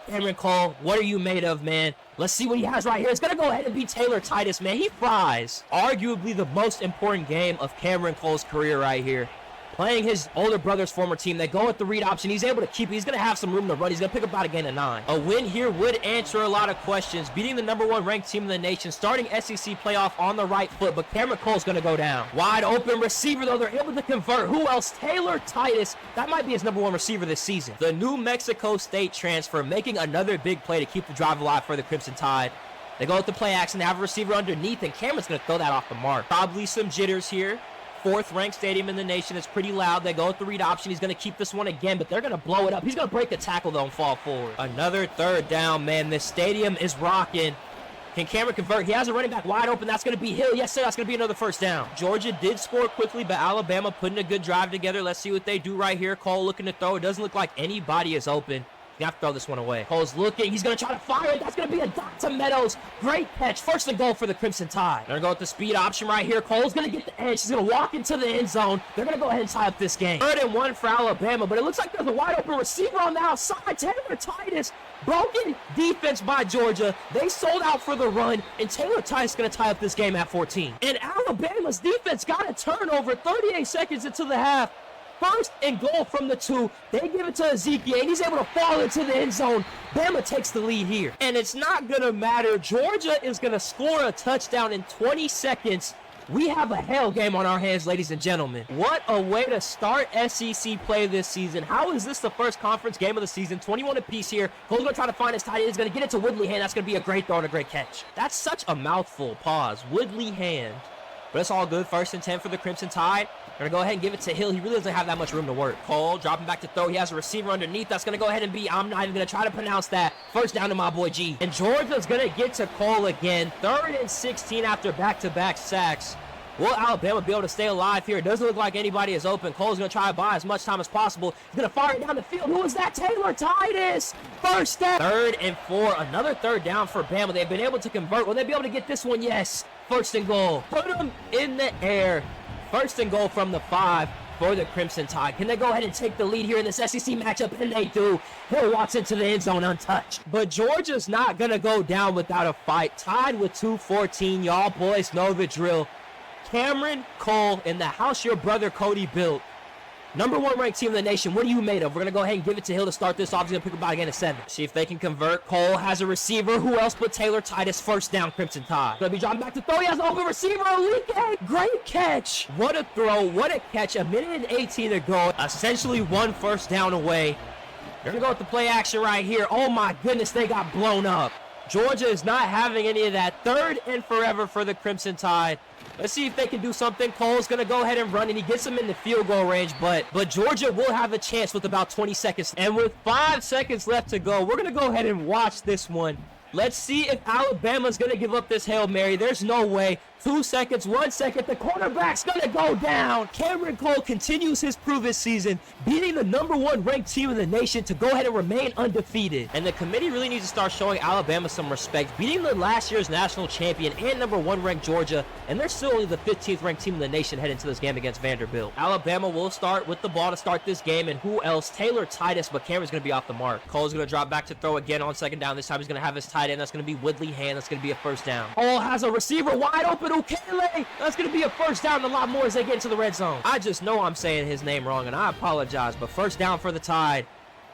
Cameron Cole, what are you made of, man? Let's see what he has right here. It's going to go ahead and be Taylor Titus, man. He fries. Arguably the most important game of Cameron Cole's career right here. Playing his older brother's former team. They go with the read option. He's able to keep it. He's going to have some room to run. He's going to pick up about a gain of 9. A win here would answer a lot of questions. Beating the #1 ranked team in the nation. Starting SEC playoff on the right foot. But Cameron Cole's going to go down. Wide open receiver, though. They're able to convert. Who else? Taylor Titus. That might be his #1 receiver this season. The New Mexico State transfer making another big play to keep the drive alive for the Crimson Tide. They go with the play action. They have a receiver underneath, and Cameron's going to throw that off the mark. Probably some jitters here. 4th ranked stadium in the nation. It's pretty loud. They go with the read option. He's going to keep this one again, but they're going to blow it up. He's going to break a tackle, though, and fall forward. Another 3rd down, man. This stadium is rocking. Can Cameron convert? He has a running back wide open. That's going to be Hill. Yes, sir. That's going to be another 1st down. Georgia did score quickly, but Alabama putting a good drive together. Let's see what they do right here. Cole looking to throw. It doesn't look like anybody is open. You have to throw this one away. Cole's looking. He's going to try to fire it. That's going to be a dot to Meadows. Great catch. 1st and goal for the Crimson Tide. They're going to go with the speed option right here. Cole's going to get the edge. He's going to walk into the end zone. They're going to go ahead and tie up this game. 3rd and 1 for Alabama, but it looks like there's a wide open receiver on the outside. Taylor Titus. Broken defense by Georgia. They sold out for the run, and Taylor Titus is going to tie up this game at 14. And Alabama's defense got a turnover 38 seconds into the half. 1st and goal from the 2. They give it to Ezekiel, and he's able to fall into the end zone. Bama takes the lead here. And it's not going to matter. Georgia is going to score a touchdown in 20 seconds. We have a hell game on our hands, ladies and gentlemen. What a way to start SEC play this season. How is this the first conference game of the season? 21 apiece here. Cole's going to try to find his tight end. He's going to get it to Woodley Hand. That's going to be a great throw and a great catch. That's such a mouthful. Pause. Woodley Hand. But it's all good. 1st and 10 for the Crimson Tide. They're going to go ahead and give it to Hill. He really doesn't have that much room to work. Cole dropping back to throw. He has a receiver underneath. That's going to go ahead and be, I'm not even going to try to pronounce that. 1st down to my boy G. And Georgia's going to get to Cole again. 3rd and 16 after back-to-back sacks. Will Alabama be able to stay alive here? It doesn't look like anybody is open. Cole's going to try to buy as much time as possible. He's going to fire it down the field. Who is that? Taylor Titus. First step. 3rd and 4. Another 3rd down for Bama. They've been able to convert. Will they be able to get this one? Yes. 1st and goal. Put them in the air. 1st and goal from the 5 for the Crimson Tide. Can they go ahead and take the lead here in this SEC matchup? And they do. Hill walks into the end zone untouched. But Georgia's not going to go down without a fight. Tied with 2:14. Y'all boys know the drill. Cameron Cole in the house your brother Cody built. #1 ranked team in the nation. What are you made of? We're going to go ahead and give it to Hill to start this off. He's going to pick about again at 7. See if they can convert. Cole has a receiver. Who else but Taylor Titus? 1st down, Crimson Tide. Going to be dropping back to throw. He has an open receiver. Alike. Great catch. What a throw. What a catch. 1:18 to go. Essentially 1 1st down away. They're going to go with the play action right here. Oh my goodness, they got blown up. Georgia is not having any of that. 3rd and forever for the Crimson Tide. Let's see if they can do something. Cole's going to go ahead and run, and he gets him in the field goal range, but Georgia will have a chance with about 20 seconds. And with 5 seconds left to go, we're going to go ahead and watch this one. Let's see if Alabama's going to give up this Hail Mary. There's no way. 2 seconds, 1 second. The quarterback's going to go down. Cameron Cole continues his proven season, beating the #1 ranked team in the nation to go ahead and remain undefeated. And the committee really needs to start showing Alabama some respect, beating the last year's national champion and #1 ranked Georgia, and they're still only the 15th ranked team in the nation heading into this game against Vanderbilt. Alabama will start with the ball to start this game, and who else? Taylor Titus, but Cameron's going to be off the mark. Cole's going to drop back to throw again on 2nd down. This time he's going to have his tight end. That's going to be Woodley Hand. That's going to be a 1st down. Cole has a receiver wide open. Ukele. That's going to be a 1st down and a lot more as they get into the red zone. I just know I'm saying his name wrong, and I apologize, but 1st down for the Tide.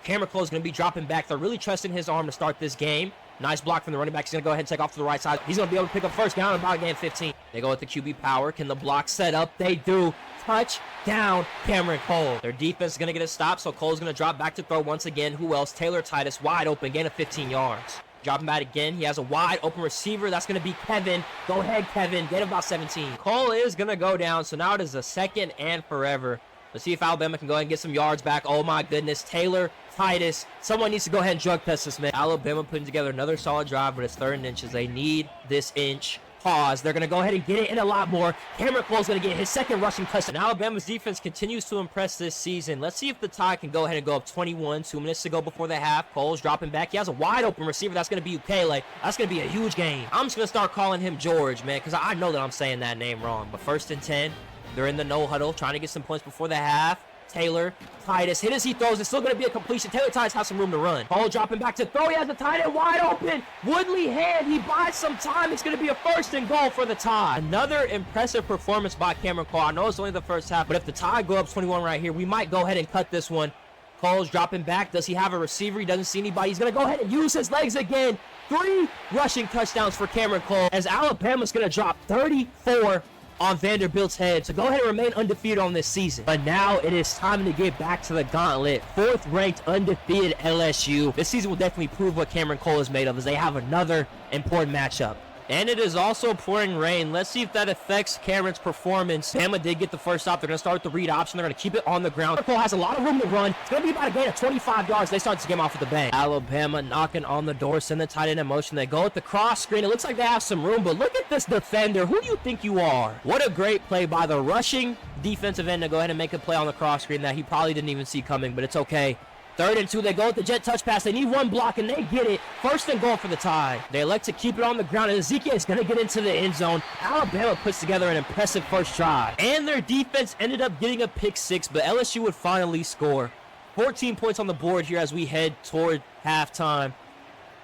Cameron Cole's going to be dropping back. They're really trusting his arm to start this game. Nice block from the running back. He's going to go ahead and take off to the right side. He's going to be able to pick up 1st down in about game 15. They go with the QB power. Can the block set up? They do. Touchdown, Cameron Cole. Their defense is going to get a stop, so Cole's going to drop back to throw once again. Who else? Taylor Titus, wide open, gain of 15 yards. Drop him out again. He has a wide open receiver. That's going to be Kevin. Go ahead, Kevin. Get about 17. Cole is going to go down, so now it is a 2nd and forever. Let's see if Alabama can go ahead and get some yards back. Oh my goodness. Taylor Titus. Someone needs to go ahead and drug test this man. Alabama putting together another solid drive, but it's 3rd and inches. They need this inch. Pause. They're going to go ahead and get it and a lot more. Cameron Cole's going to get his 2nd rushing touchdown. Alabama's defense continues to impress this season. Let's see if the Tide can go ahead and go up 21. 2 minutes to go before the half. Cole's dropping back. He has a wide open receiver. That's going to be Ukele. That's going to be a huge game. I'm just going to start calling him George, man, because I know that I'm saying that name wrong. But 1st and 10. They're in the no huddle, trying to get some points before the half. Taylor Titus, hit as he throws. It's still going to be a completion. Taylor Titus has some room to run. Cole dropping back to throw. He has the tight end wide open. Woodley Hand. He buys some time. It's going to be a 1st and goal for the Tide. Another impressive performance by Cameron Cole. I know it's only the first half, but if the Tide go up 21 right here, we might go ahead and cut this one. Cole's dropping back. Does he have a receiver? He doesn't see anybody. He's going to go ahead and use his legs again. 3 rushing touchdowns for Cameron Cole as Alabama's going to drop 34 on Vanderbilt's head to go ahead and remain undefeated on this season. But now it is time to get back to the gauntlet. 4th ranked undefeated LSU. This season will definitely prove what Cameron Cole is made of as they have another important matchup. And it is also pouring rain. Let's see if that affects Cameron's performance. Bama did get the first stop. They're going to start with the read option. They're going to keep it on the ground. Cole has a lot of room to run. It's going to be about a gain of 25 yards. They start this game off with a bang. Alabama knocking on the door. Send the tight end in motion. They go with the cross screen. It looks like they have some room, but look at this defender. Who do you think you are? What a great play by the rushing defensive end to go ahead and make a play on the cross screen that he probably didn't even see coming, but it's okay. 3rd and 2, they go with the jet touch pass. They need 1 block, and they get it. 1st and goal for the Tide. They elect to keep it on the ground, and Ezekiel is going to get into the end zone. Alabama puts together an impressive first drive. And their defense ended up getting a pick 6, but LSU would finally score. 14 points on the board here as we head toward halftime.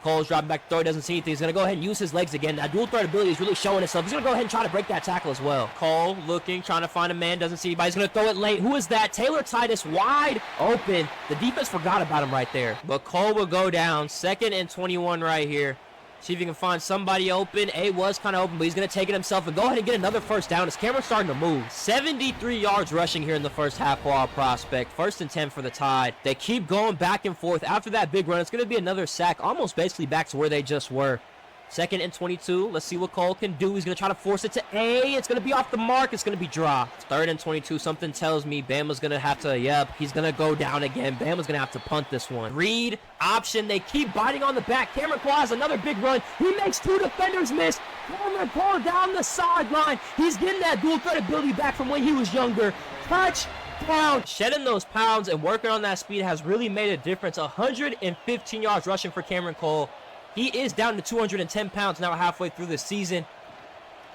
Cole's dropping back to throw. He doesn't see anything. He's going to go ahead and use his legs again. That dual threat ability is really showing itself. He's going to go ahead and try to break that tackle as well. Cole looking, trying to find a man. Doesn't see anybody. He's going to throw it late. Who is that? Taylor Titus wide open. The defense forgot about him right there. But Cole will go down. 2nd and 21 right here. See if he can find somebody open. A was kind of open, but he's going to take it himself and go ahead and get another 1st down. His camera's starting to move. 73 yards rushing here in the first half for our prospect. 1st and 10 for the Tide. They keep going back and forth. After that big run, it's going to be another sack, almost basically back to where they just were. 2nd and 22. Let's see what Cole can do. He's going to try to force it to A. It's going to be off the mark. It's going to be dropped. 3rd and 22. Something tells me Bama's going to have to, he's going to go down again. Bama's going to have to punt this one. Read option. They keep biting on the back. Cameron Cole has another big run. He makes 2 defenders miss. Cameron Cole down the sideline. He's getting that dual threat ability back from when he was younger. Touchdown. Shedding those pounds and working on that speed has really made a difference. 115 yards rushing for Cameron Cole. He is down to 210 pounds now halfway through the season.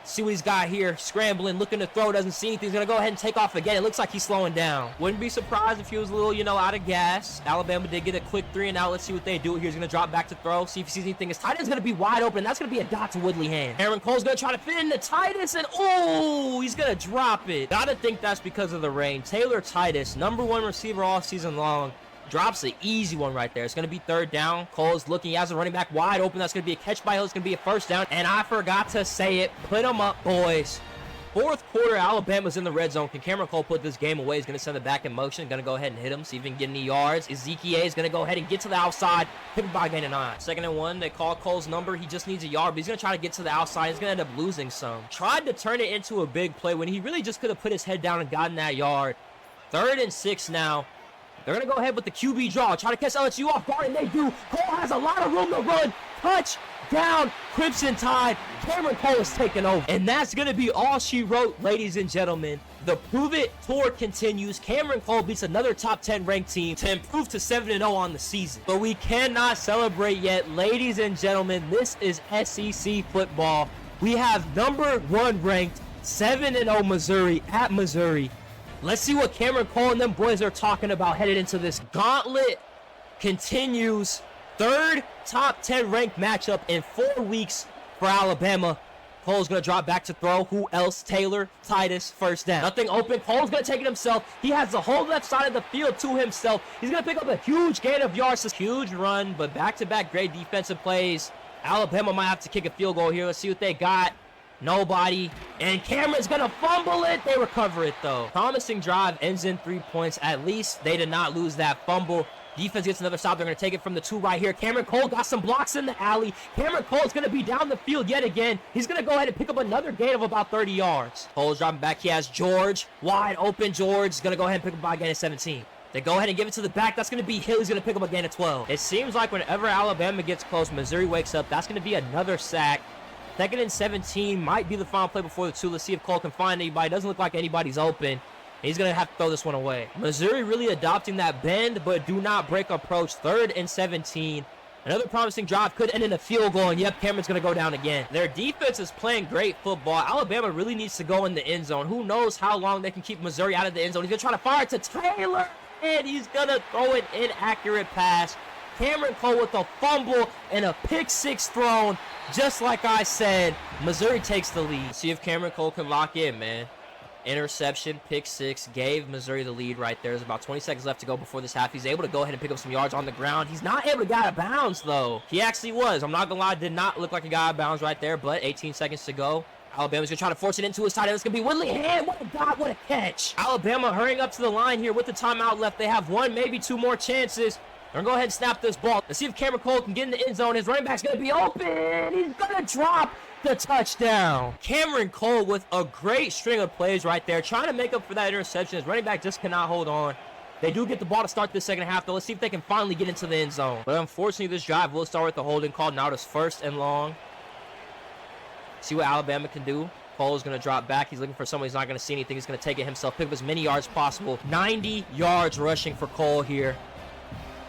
See what he's got here. Scrambling, looking to throw, doesn't see anything. He's going to go ahead and take off again. It looks like he's slowing down. Wouldn't be surprised if he was a little, out of gas. Alabama did get a quick 3 and out. Let's see what they do here. He's going to drop back to throw. See if he sees anything. His tight end's going to be wide open. That's going to be a dot to Woodley hand. Cameron Cole's going to try to fit in the Titus, and he's going to drop it. Gotta think that's because of the rain. Taylor Titus, #1 receiver all season long, drops an easy one right there. It's going to be 3rd down. Cole's looking. He has a running back wide open. That's going to be a catch by Hill. It's going to be a 1st down. And I forgot to say it. Put them up, boys. 4th quarter, Alabama's in the red zone. Can Cameron Cole put this game away? He's going to send it back in motion. Going to go ahead and hit him. See if he can get any yards. Ezekiel is going to go ahead and get to the outside. Pick him by a gain of 9. 2nd and 1. They call Cole's number. He just needs a yard, but he's going to try to get to the outside. He's going to end up losing some. Tried to turn it into a big play when he really just could have put his head down and gotten that yard. 3rd and 6 now. They're going to go ahead with the QB draw. Try to catch LSU off guard, and they do. Cole has a lot of room to run. Touchdown, Crimson Tide. Cameron Cole is taking over. And that's going to be all she wrote, ladies and gentlemen. The Prove It tour continues. Cameron Cole beats another top 10 ranked team to improve to 7-0 on the season. But we cannot celebrate yet, ladies and gentlemen. This is SEC football. We have #1 ranked 7-0 Missouri at Missouri. Let's see what Cameron Cole and them boys are talking about headed into this gauntlet. Continues. 3rd top 10 ranked matchup in 4 weeks for Alabama. Cole's going to drop back to throw. Who else? Taylor Titus, 1st down. Nothing open. Cole's going to take it himself. He has the whole left side of the field to himself. He's going to pick up a huge gain of yards. Huge run, but back-to-back great defensive plays. Alabama might have to kick a field goal here. Let's see what they got. Nobody. And Cameron's going to fumble it. They recover it, though. Promising drive ends in 3 points. At least they did not lose that fumble. Defense gets another stop. They're going to take it from the 2 right here. Cameron Cole got some blocks in the alley. Cameron Cole's going to be down the field yet again. He's going to go ahead and pick up another gain of about 30 yards. Cole's dropping back. He has George. Wide open. George is going to go ahead and pick up by a gain of 17. They go ahead and give it to the back. That's going to be Hill. He's going to pick up a gain of 12. It seems like whenever Alabama gets close, Missouri wakes up. That's going to be another sack. 2nd and 17 might be the final play before the 2. Let's see if Cole can find anybody. Doesn't look like anybody's open. He's going to have to throw this one away. Missouri really adopting that bend, but do not break approach. 3rd and 17. Another promising drive could end in a field goal, and yep, Cameron's going to go down again. Their defense is playing great football. Alabama really needs to go in the end zone. Who knows how long they can keep Missouri out of the end zone. He's going to try to fire it to Taylor, and he's going to throw an inaccurate pass. Cameron Cole with a fumble and a pick 6 thrown. Just like I said, Missouri takes the lead. See if Cameron Cole can lock in, man. Interception, pick 6, gave Missouri the lead right there. There's about 20 seconds left to go before this half. He's able to go ahead and pick up some yards on the ground. He's not able to get out of bounds, though. He actually was. I'm not going to lie, did not look like he got out of bounds right there, but 18 seconds to go. Alabama's going to try to force it into his tight end. It's going to be Woodley Hand. What a dot, what a catch. Alabama hurrying up to the line here with the timeout left. They have 1, maybe 2 more chances. They're going to go ahead and snap this ball. Let's see if Cameron Cole can get in the end zone. His running back's going to be open. He's going to drop the touchdown. Cameron Cole with a great string of plays right there, trying to make up for that interception. His running back just cannot hold on. They do get the ball to start this second half, though. Let's see if they can finally get into the end zone. But unfortunately, this drive will start with the holding call. Now it's 1st and long. See what Alabama can do. Cole is going to drop back. He's looking for someone. He's not going to see anything. He's going to take it himself. Pick up as many yards as possible. 90 yards rushing for Cole here.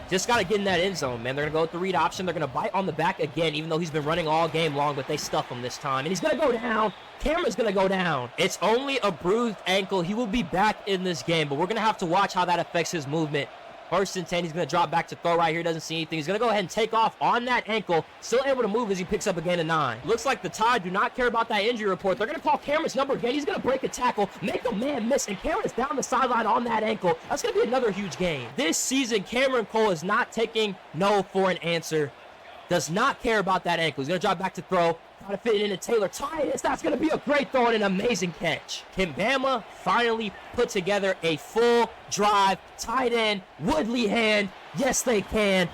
Just got to get in that end zone, man. They're going to go with the read option. They're going to bite on the back again, even though he's been running all game long, but they stuff him this time. And he's going to go down. Cameron's going to go down. It's only a bruised ankle. He will be back in this game, but we're going to have to watch how that affects his movement. 1st and 10. He's going to drop back to throw right here. Doesn't see anything. He's going to go ahead and take off on that ankle. Still able to move as he picks up a gain of 9. Looks like the Tide do not care about that injury report. They're going to call Cameron's number again. He's going to break a tackle, make a man miss, and Cameron is down the sideline on that ankle. That's going to be another huge gain. This season, Cameron Cole is not taking no for an answer. Does not care about that ankle. He's going to drop back to throw. Try to fit it into Taylor Titus. That's going to be a great throw and an amazing catch. Can Bama finally put together a full drive? Tight end, Woodley Hand. Yes, they can.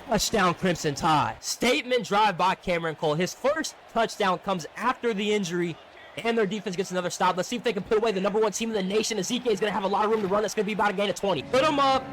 Touchdown, Crimson Tide. Statement drive by Cameron Cole. His first touchdown comes after the injury, and their defense gets another stop. Let's see if they can put away the #1 team in the nation. Ezekiel is going to have a lot of room to run. That's going to be about a gain of 20. Put them up.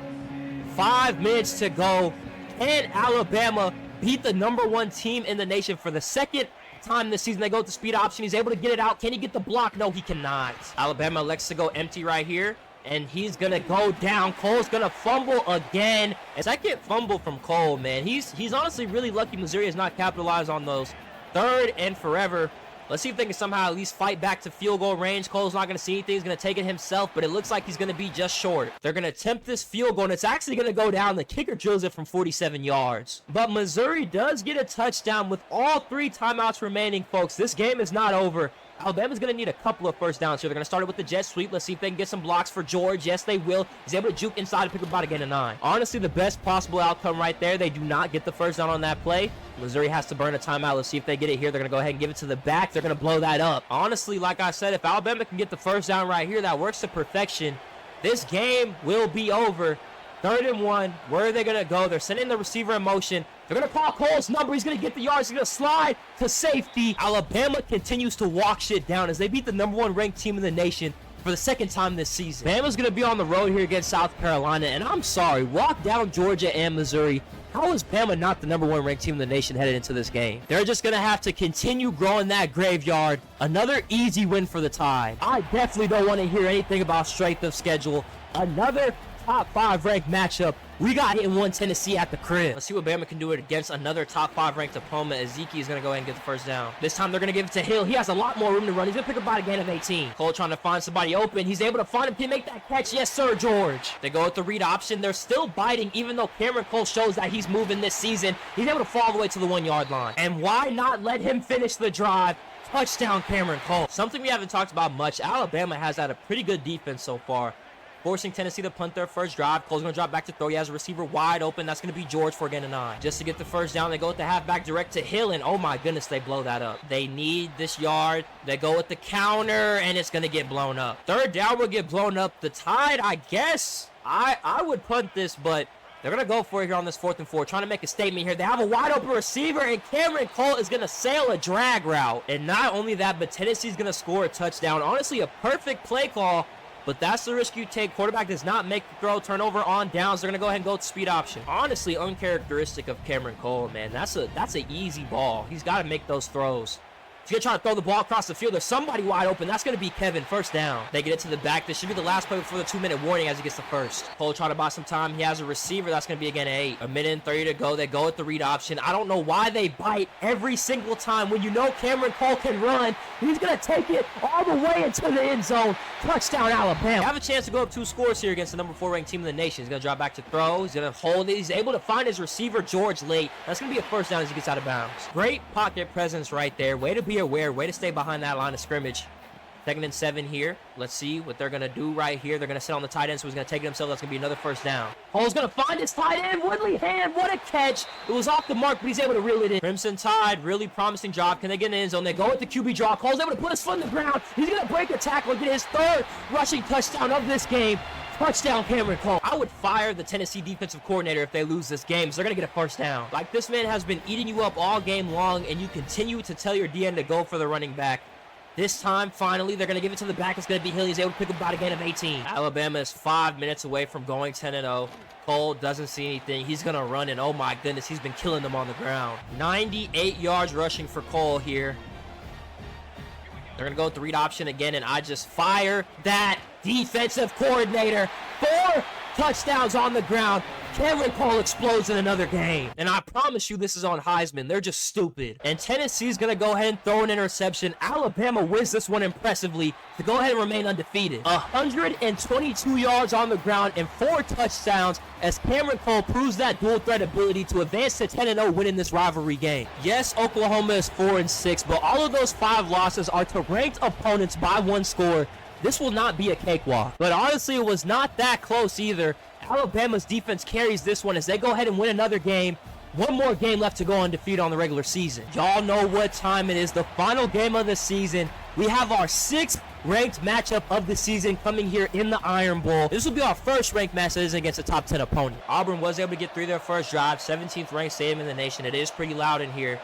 5 minutes to go. Can Alabama beat the #1 team in the nation for the second time this season. They go with the speed option. He's able to get it out. Can he get the block? No, he cannot. Alabama elects to go empty right here, and he's going to go down. Cole's going to fumble again. A second fumble from Cole, man. He's honestly really lucky Missouri has not capitalized on those. 3rd and forever. Let's see if they can somehow at least fight back to field goal range. Cole's not going to see anything. He's going to take it himself, but it looks like he's going to be just short. They're going to attempt this field goal, and it's actually going to go down. The kicker drills it from 47 yards. But Missouri does get a touchdown with all 3 timeouts remaining, folks. This game is not over. Alabama's going to need a couple of first downs here. They're going to start it with the jet sweep. Let's see if they can get some blocks for George. Yes, they will. He's able to juke inside and pick up about a gain of 9. Honestly, the best possible outcome right there. They do not get the first down on that play. Missouri has to burn a timeout. Let's see if they get it here. They're going to go ahead and give it to the back. They're going to blow that up. Honestly, like I said, if Alabama can get the first down right here, that works to perfection. This game will be over. 3rd and 1. Where are they going to go? They're sending the receiver in motion. They're going to call Cole's number. He's going to get the yards. He's going to slide to safety. Alabama continues to walk shit down as they beat the #1 ranked team in the nation for the 2nd time this season. Bama's going to be on the road here against South Carolina, and I'm sorry, walk down Georgia and Missouri. How is Bama not the #1 ranked team in the nation headed into this game? They're just going to have to continue growing that graveyard. Another easy win for the Tide. I definitely don't want to hear anything about strength of schedule. Another top 5 ranked matchup. We got hit in 1 Tennessee at the crib. Let's see what Bama can do it against another top 5 ranked opponent. Ezeki is going to go ahead and get the first down. This time they're going to give it to Hill. He has a lot more room to run. He's going to pick up about a gain of 18. Cole trying to find somebody open. He's able to find him. Can he make that catch? Yes, sir, George. They go with the read option. They're still biting, even though Cameron Cole shows that he's moving this season. He's able to fall all the way to the 1-yard line. And why not let him finish the drive? Touchdown, Cameron Cole. Something we haven't talked about much. Alabama has had a pretty good defense so far, forcing Tennessee to punt their first drive. Cole's going to drop back to throw. He has a receiver wide open. That's going to be George for a gain of 9. Just to get the first down, they go with the halfback direct to Hill, and oh my goodness, they blow that up. They need this yard. They go with the counter, and it's going to get blown up. 3rd down will get blown up. The Tide, I guess, I would punt this, but they're going to go for it here on this 4th and 4, trying to make a statement here. They have a wide open receiver, and Cameron Cole is going to sail a drag route. And not only that, but Tennessee's going to score a touchdown. Honestly, a perfect play call. But that's the risk you take. Quarterback does not make the throw. Turnover on downs. They're going to go ahead and go with the speed option. Honestly, uncharacteristic of Cameron Cole, man. That's an easy ball. He's got to make those throws. He's going to try to throw the ball across the field. There's somebody wide open. That's going to be Kevin. First down. They get it to the back. This should be the last play before the 2-minute warning as he gets the first. Cole trying to buy some time. He has a receiver. That's going to be again 8. 1:30 to go. They go with the read option. I don't know why they bite every single time. When you know Cameron Cole can run, he's going to take it all the way into the end zone. Touchdown, Alabama. They have a chance to go up 2 scores here against the #4 ranked team in the nation. He's going to drop back to throw. He's going to hold it. He's able to find his receiver, George, late. That's going to be a first down as he gets out of bounds. Great pocket presence right there. Way to be aware. Way to stay behind that line of scrimmage. 2nd and 7 here. Let's see what they're going to do right here. They're going to sit on the tight end, so he's going to take it himself. That's going to be another first down. Cole's going to find his tight end. Woodley Hand, what a catch. It was off the mark, but he's able to reel it in. Crimson Tide, really promising job. Can they get in the end zone? They go with the QB draw. Cole's able to put his foot in the ground. He's going to break a tackle and get his 3rd rushing touchdown of this game. Touchdown, Cameron Cole. I would fire the Tennessee defensive coordinator if they lose this game, so they're going to get a first down. Like, this man has been eating you up all game long, and you continue to tell your DN to go for the running back. This time, finally, they're going to give it to the back. It's going to be Hill. He's able to pick up about a gain of 18. Alabama is 5 minutes away from going 10-0. Cole doesn't see anything. He's going to run, and oh my goodness, he's been killing them on the ground. 98 yards rushing for Cole here. They're going to go with the read option again, and I just fire that defensive coordinator. 4 touchdowns on the ground. Cameron Cole explodes in another game. And I promise you this is on Heisman. They're just stupid. And Tennessee's going to go ahead and throw an interception. Alabama wins this one impressively to go ahead and remain undefeated. 122 yards on the ground and 4 touchdowns as Cameron Cole proves that dual threat ability to advance to 10-0 winning this rivalry game. Yes, Oklahoma is 4-6, but all of those 5 losses are to ranked opponents by 1 score. This will not be a cakewalk. But honestly, it was not that close either. Alabama's defense carries this one as they go ahead and win another game. 1 more game left to go undefeated on the regular season. Y'all know what time it is. The final game of the season. We have our 6th ranked matchup of the season coming here in the Iron Bowl. This will be our first ranked match that is against a top 10 opponent. Auburn was able to get through their first drive. 17th ranked stadium in the nation. It is pretty loud in here.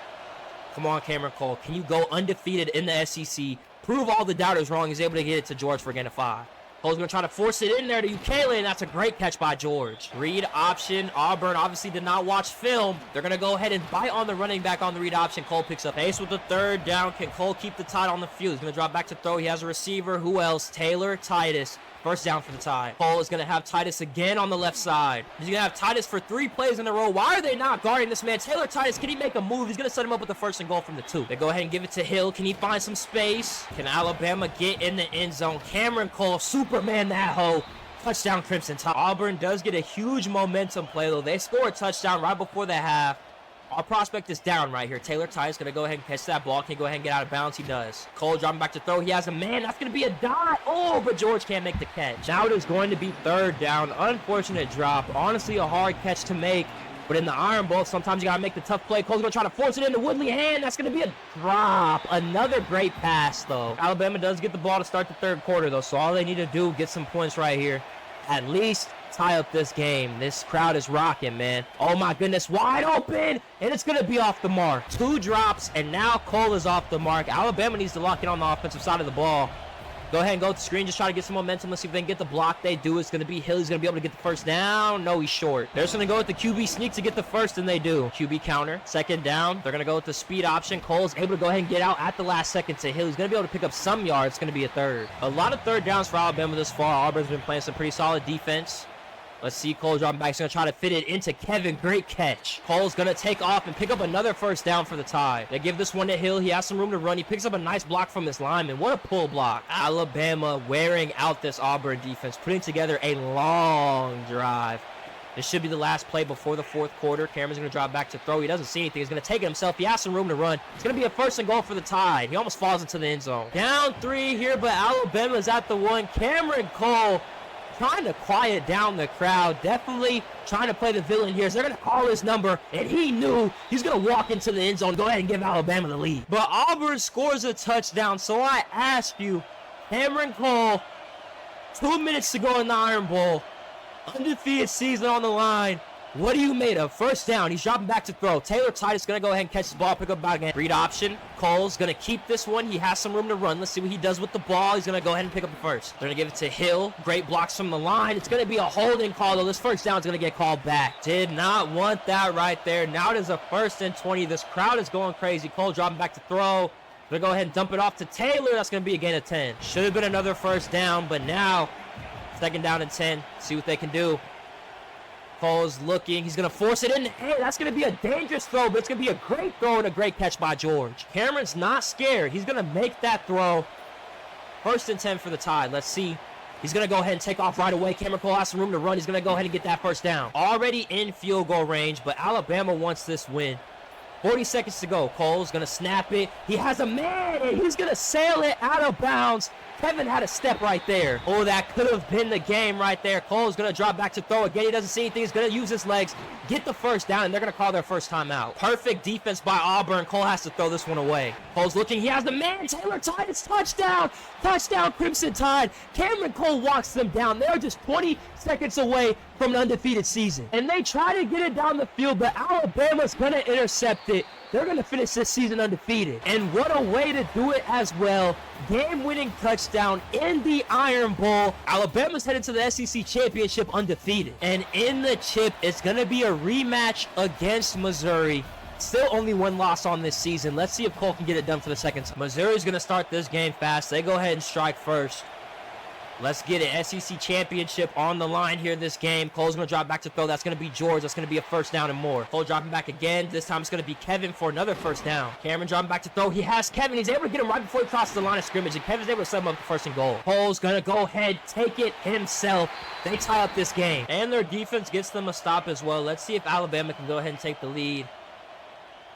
Come on, Cameron Cole. Can you go undefeated in the SEC? Prove all the doubters wrong. He's able to get it to George for a gain of 5. Cole's going to try to force it in there to Ukele, and that's a great catch by George. Read option. Auburn obviously did not watch film. They're going to go ahead and bite on the running back on the read option. Cole picks up pace with the third down. Can Cole keep the Tide on the field? He's going to drop back to throw. He has a receiver. Who else? Taylor, Titus. First down for the Tide. Cole is going to have Titus again on the left side. He's going to have Titus for 3 plays in a row. Why are they not guarding this man? Taylor Titus, can he make a move? He's going to set him up with the first and goal from the 2. They go ahead and give it to Hill. Can he find some space? Can Alabama get in the end zone? Cameron Cole, Superman that hoe. Touchdown Crimson Tide. Auburn does get a huge momentum play, though. They score a touchdown right before the half. Our prospect is down right here. Taylor Titus going to go ahead and catch that ball. Can he go ahead and get out of bounds? He does. Cole dropping back to throw. He has a man. That's going to be a dot. Oh, but George can't make the catch. Now it is going to be third down. Unfortunate drop. Honestly, a hard catch to make. But in the Iron Bowl, sometimes you got to make the tough play. Cole's going to try to force it into Woodley hand. That's going to be a drop. Another great pass, though. Alabama does get the ball to start the third quarter, though. So all they need to do, get some points right here. At least tie up this game. This crowd is rocking, man. Oh my goodness, wide open, and it's gonna be off the mark. 2 drops, and now Cole is off the mark. Alabama needs to lock in on the offensive side of the ball. Go ahead and go to the screen, just try to get some momentum. Let's see if they can get the block. They do. It's gonna be Hill. He's gonna be able to get the first down. No, he's short. They're just gonna go with the QB sneak to get the first, and they do. QB counter, second down. They're gonna go with the speed option. Cole's able to go ahead and get out at the last second to Hill. He's gonna be able to pick up some yards. It's gonna be a third. A lot of third downs for Alabama this far. Auburn's been playing some pretty solid defense. Let's see, Cole dropping back. He's going to try to fit it into Kevin. Great catch. Cole's going to take off and pick up another first down for the Tide. They give this one to Hill. He has some room to run. He picks up a nice block from this lineman. What a pull block. Alabama wearing out this Auburn defense, putting together a long drive. This should be the last play before the fourth quarter. Cameron's going to drop back to throw. He doesn't see anything. He's going to take it himself. He has some room to run. It's going to be a first and goal for the Tide. He almost falls into the end zone. Down 3 here, but Alabama's at the 1. Cameron Cole trying to quiet down the crowd, definitely trying to play the villain here. So they're going to call his number, and he knew he's going to walk into the end zone, go ahead and give Alabama the lead. But Auburn scores a touchdown, so I ask you, Cameron Cole, 2 minutes to go in the Iron Bowl, undefeated season on the line. What are you made of? First down. He's dropping back to throw. Taylor Titus going to go ahead and catch the ball, pick up about again. Read option. Cole's going to keep this one. He has some room to run. Let's see what he does with the ball. He's going to go ahead and pick up the first. They're going to give it to Hill. Great blocks from the line. It's going to be a holding call, though. This first down is going to get called back. Did not want that right there. Now it is a 1st and 20. This crowd is going crazy. Cole dropping back to throw. They're going to go ahead and dump it off to Taylor. That's going to be a gain of 10. Should have been another first down, but now 2nd down and 10. See what they can do. Cole's looking. He's going to force it in. Hey, that's going to be a dangerous throw, but it's going to be a great throw and a great catch by George. Cameron's not scared. He's going to make that throw. 1st and 10 for the Tide. Let's see. He's going to go ahead and take off right away. Cameron Cole has some room to run. He's going to go ahead and get that first down. Already in field goal range, but Alabama wants this win. 40 seconds to go. Cole's going to snap it. He has a man, and he's going to sail it out of bounds. Kevin had a step right there. Oh, that could have been the game right there. Cole's going to drop back to throw again. He doesn't see anything. He's going to use his legs, get the first down, and they're going to call their first timeout. Perfect defense by Auburn. Cole has to throw this one away. Cole's looking. He has the man. Taylor Titus, touchdown. Touchdown, Crimson Tide. Cameron Cole walks them down. They're just 20 seconds away from an undefeated season. And they try to get it down the field, but Alabama's going to intercept it. They're going to finish this season undefeated. And what a way to do it as well. Game-winning touchdown in the Iron Bowl. Alabama's headed to the SEC Championship undefeated. And in the chip, it's going to be a rematch against Missouri. Still only 1 loss on this season. Let's see if Cole can get it done for the second time. Missouri's going to start this game fast. They go ahead and strike first. Let's get it. SEC Championship on the line here this game. Cole's going to drop back to throw. That's going to be George. That's going to be a first down and more. Cole dropping back again. This time it's going to be Kevin for another first down. Cameron dropping back to throw. He has Kevin. He's able to get him right before he crosses the line of scrimmage, and Kevin's able to set him up for 1st and goal. Cole's going to go ahead, take it himself. They tie up this game, and their defense gets them a stop as well. Let's see if Alabama can go ahead and take the lead.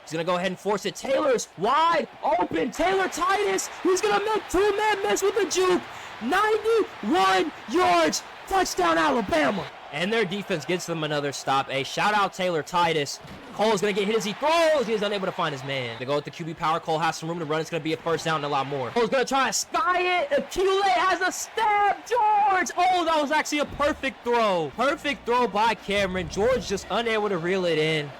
He's going to go ahead and force it. Taylor's wide open. Taylor Titus. He's going to make 2-man miss with a juke. 91 yards. Touchdown, Alabama. And their defense gets them another stop. A shout out Taylor Titus. Cole's going to get hit as he throws. He's unable to find his man. They go with the QB power. Cole has some room to run. It's going to be a first down and a lot more. Cole's going to try to sky it. Akule has a stab. George. Oh, that was actually a perfect throw. Perfect throw by Cameron. George just unable to reel it in.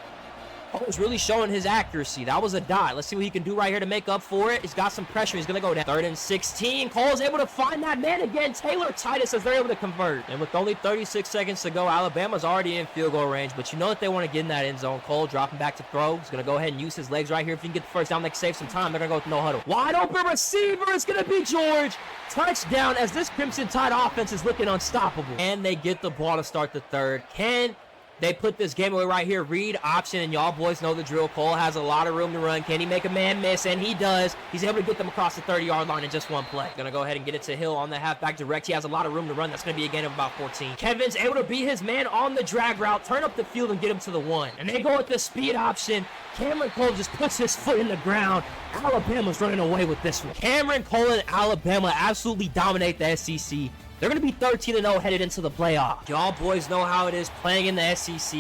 Cole's really showing his accuracy. That was a dot. Let's see what he can do right here to make up for it. He's got some pressure. He's going to go down. 3rd and 16. Cole's able to find that man again. Taylor Titus as they're able to convert. And with only 36 seconds to go, Alabama's already in field goal range. But you know that they want to get in that end zone. Cole dropping back to throw. He's going to go ahead and use his legs right here. If he can get the first down, they can save some time. They're going to go with no huddle. Wide open receiver. It's going to be George. Touchdown as this Crimson Tide offense is looking unstoppable. And they get the ball to start the 3rd. Can they put this game away right here? Read option, and y'all boys know the drill. Cole has a lot of room to run. Can he make a man miss? And he does. He's able to get them across the 30-yard line in just one play. Gonna go ahead and get it to Hill on the halfback direct. He has a lot of room to run. That's gonna be a gain of about 14. Kevin's able to beat his man on the drag route, turn up the field, and get him to the 1. And they go with the speed option. Cameron Cole just puts his foot in the ground. Alabama's running away with this one. Cameron Cole and Alabama absolutely dominate the SEC. They're going to be 13-0 headed into the playoff. Y'all boys know how it is playing in the SEC.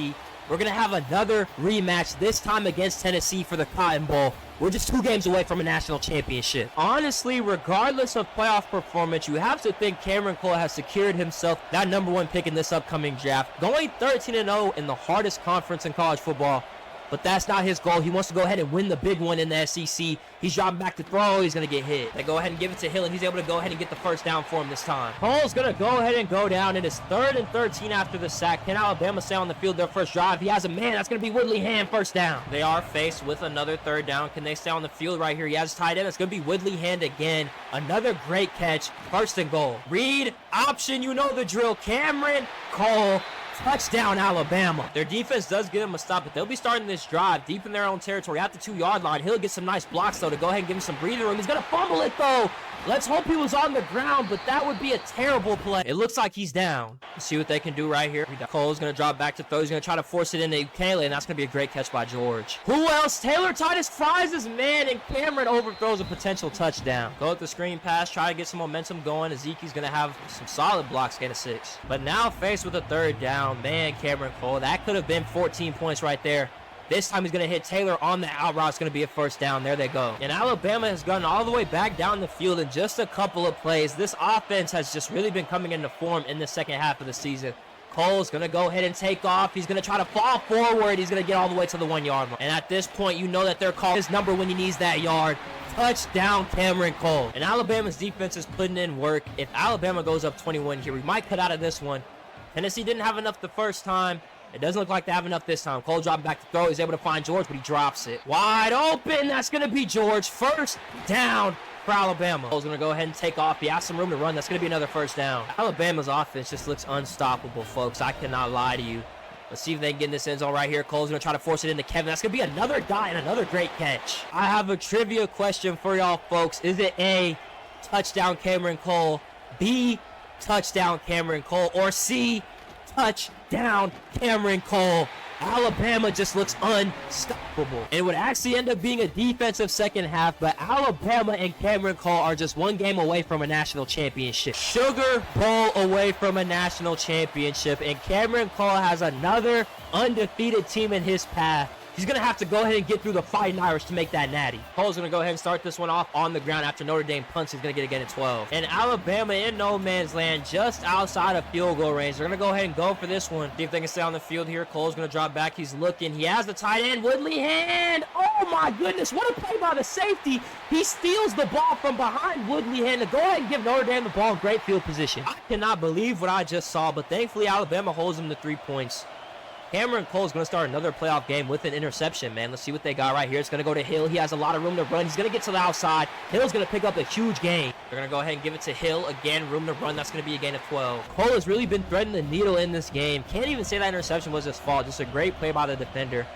We're going to have another rematch, this time against Tennessee for the Cotton Bowl. We're just 2 games away from a national championship. Honestly, regardless of playoff performance, you have to think Cameron Cole has secured himself that #1 pick in this upcoming draft. Going 13-0 in the hardest conference in college football. But that's not his goal. He wants to go ahead and win the big one in the SEC. He's dropping back to throw. He's going to get hit. They go ahead and give it to Hill, and he's able to go ahead and get the first down for him this time. Cole's going to go ahead and go down. It is 3rd and 13 after the sack. Can Alabama stay on the field their first drive? He has a man. That's going to be Woodley Hand, first down. They are faced with another 3rd down. Can they stay on the field right here? He has tight end. It's going to be Woodley Hand again. Another great catch. 1st and goal. Read option. You know the drill. Cameron Cole. Touchdown, Alabama. Their defense does get him a stop, but they'll be starting this drive deep in their own territory at the 2-yard line. He'll get some nice blocks, though, to go ahead and give him some breathing room. He's going to fumble it, though. Let's hope he was on the ground, but that would be a terrible play. It looks like he's down. Let's see what they can do right here. Cole's going to drop back to throw. He's going to try to force it into Kayla, and that's going to be a great catch by George. Who else? Taylor Titus fries his man, and Cameron overthrows a potential touchdown. Go with the screen pass, try to get some momentum going. Ezekiel's going to have some solid blocks, get a 6. But now faced with a 3rd down, man, Cameron Cole, that could have been 14 points right there. This time he's going to hit Taylor on the out route. It's going to be a first down. There they go. And Alabama has gone all the way back down the field in just a couple of plays. This offense has just really been coming into form in the second half of the season. Cole's going to go ahead and take off. He's going to try to fall forward. He's going to get all the way to the 1-yard line. And at this point, you know that they're calling his number when he needs that yard. Touchdown, Cameron Cole. And Alabama's defense is putting in work. If Alabama goes up 21 here, we might cut out of this one. Tennessee didn't have enough the first time. It doesn't look like they have enough this time. Cole dropping back to throw. He's able to find George, but he drops it. Wide open. That's going to be George. First down for Alabama. Cole's going to go ahead and take off. He has some room to run. That's going to be another first down. Alabama's offense just looks unstoppable, folks. I cannot lie to you. Let's see if they can get in this end zone right here. Cole's going to try to force it into Kevin. That's going to be another dot and another great catch. I have a trivia question for y'all, folks. Is it A, touchdown Cameron Cole, B, touchdown Cameron Cole, or C, touchdown Cameron Cole? Alabama just looks unstoppable. It would actually end up being a defensive second half, but Alabama and Cameron Cole are just 1 game away from a national championship. Sugar Bowl away from a national championship, and Cameron Cole has another undefeated team in his path. He's going to have to go ahead and get through the Fighting Irish to make that natty. Cole's going to go ahead and start this one off on the ground after Notre Dame punts. He's going to get again at 12. And Alabama in no man's land, just outside of field goal range. They're going to go ahead and go for this one. See if they can stay on the field here. Cole's going to drop back. He's looking. He has the tight end. Woodley Hand. Oh, my goodness. What a play by the safety. He steals the ball from behind Woodley Hand to go ahead and give Notre Dame the ball in great field position. I cannot believe what I just saw, but thankfully Alabama holds him to 3 points. Cameron Cole's going to start another playoff game with an interception, man. Let's see what they got right here. It's going to go to Hill. He has a lot of room to run. He's going to get to the outside. Hill's going to pick up a huge gain. They're going to go ahead and give it to Hill. Again, room to run. That's going to be a gain of 12. Cole has really been threading the needle in this game. Can't even say that interception was his fault. Just a great play by the defender.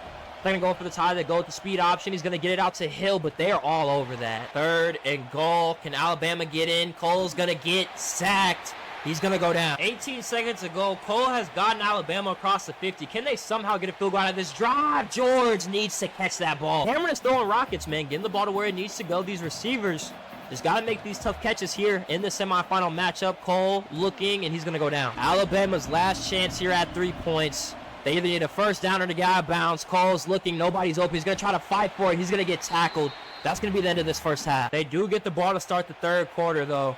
They're going to go for the tie. They go with the speed option. He's going to get it out to Hill, but they are all over that. 3rd and goal. Can Alabama get in? Cole's going to get sacked. He's going to go down. 18 seconds to go. Cole has gotten Alabama across the 50. Can they somehow get a field goal out of this drive? George needs to catch that ball. Cameron is throwing rockets, man. Getting the ball to where it needs to go. These receivers just got to make these tough catches here in the semifinal matchup. Cole looking, and he's going to go down. Alabama's last chance here at 3 points. They either need a first down or to get out of bounds. Cole's looking. Nobody's open. He's going to try to fight for it. He's going to get tackled. That's going to be the end of this first half. They do get the ball to start the 3rd quarter, though.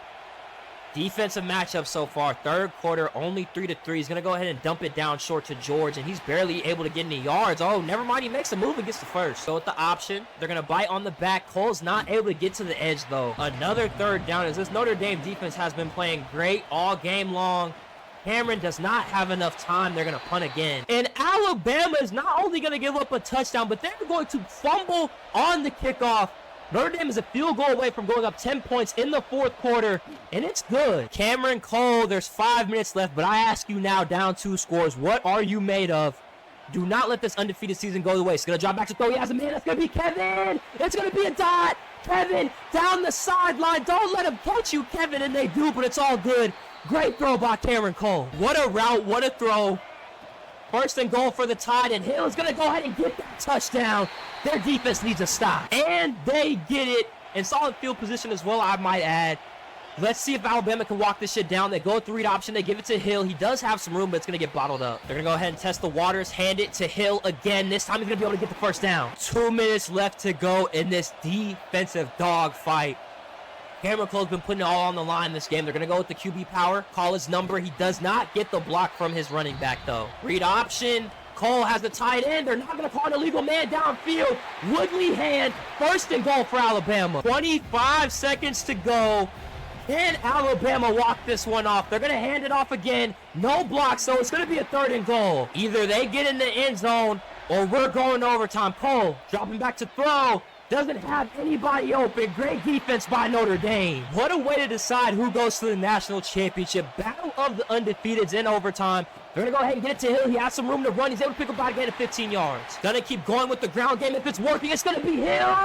Defensive matchup so far. Third quarter, only 3-3. He's going to go ahead and dump it down short to George, and he's barely able to get any yards. Oh, never mind. He makes a move and gets the first. So with the option, they're going to bite on the back. Cole's not able to get to the edge, though. Another third down, as this Notre Dame defense has been playing great all game long. Cameron does not have enough time. They're going to punt again. And Alabama is not only going to give up a touchdown, but they're going to fumble on the kickoff. Notre Dame is a field goal away from going up 10 points in the fourth quarter, and it's good. Cameron Cole, there's 5 minutes left, but I ask you now, down 2 scores, what are you made of? Do not let this undefeated season go to waste. Going to drop back to throw. He has a man. That's going to be Kevin. It's going to be a dot. Kevin down the sideline. Don't let him catch you, Kevin, and they do, but it's all good. Great throw by Cameron Cole. What a route. What a throw. First and goal for the Tide, and Hill is going to go ahead and get that touchdown. Their defense needs a stop. And they get it in solid field position as well, I might add. Let's see if Alabama can walk this shit down. They go with the read option. They give it to Hill. He does have some room, but it's going to get bottled up. They're going to go ahead and test the waters. Hand it to Hill again. This time he's going to be able to get the first down. 2 minutes left to go in this defensive dog fight. Cameron Cole's been putting it all on the line this game. They're going to go with the QB power. Call his number. He does not get the block from his running back, though. Read option. Cole has the tight end. They're not going to call an illegal man downfield. Woodley hand. First and goal for Alabama. 25 seconds to go. Can Alabama walk this one off? They're going to hand it off again. No block, so it's going to be a third and goal. Either they get in the end zone or we're going to overtime. Cole dropping back to throw. Doesn't have anybody open. Great defense by Notre Dame. What a way to decide who goes to the national championship. Battle of the undefeateds in overtime. They're going to go ahead and get it to Hill. He has some room to run. He's able to pick up about a gain of 15 yards. Going to keep going with the ground game. If it's working, it's going to be Hill.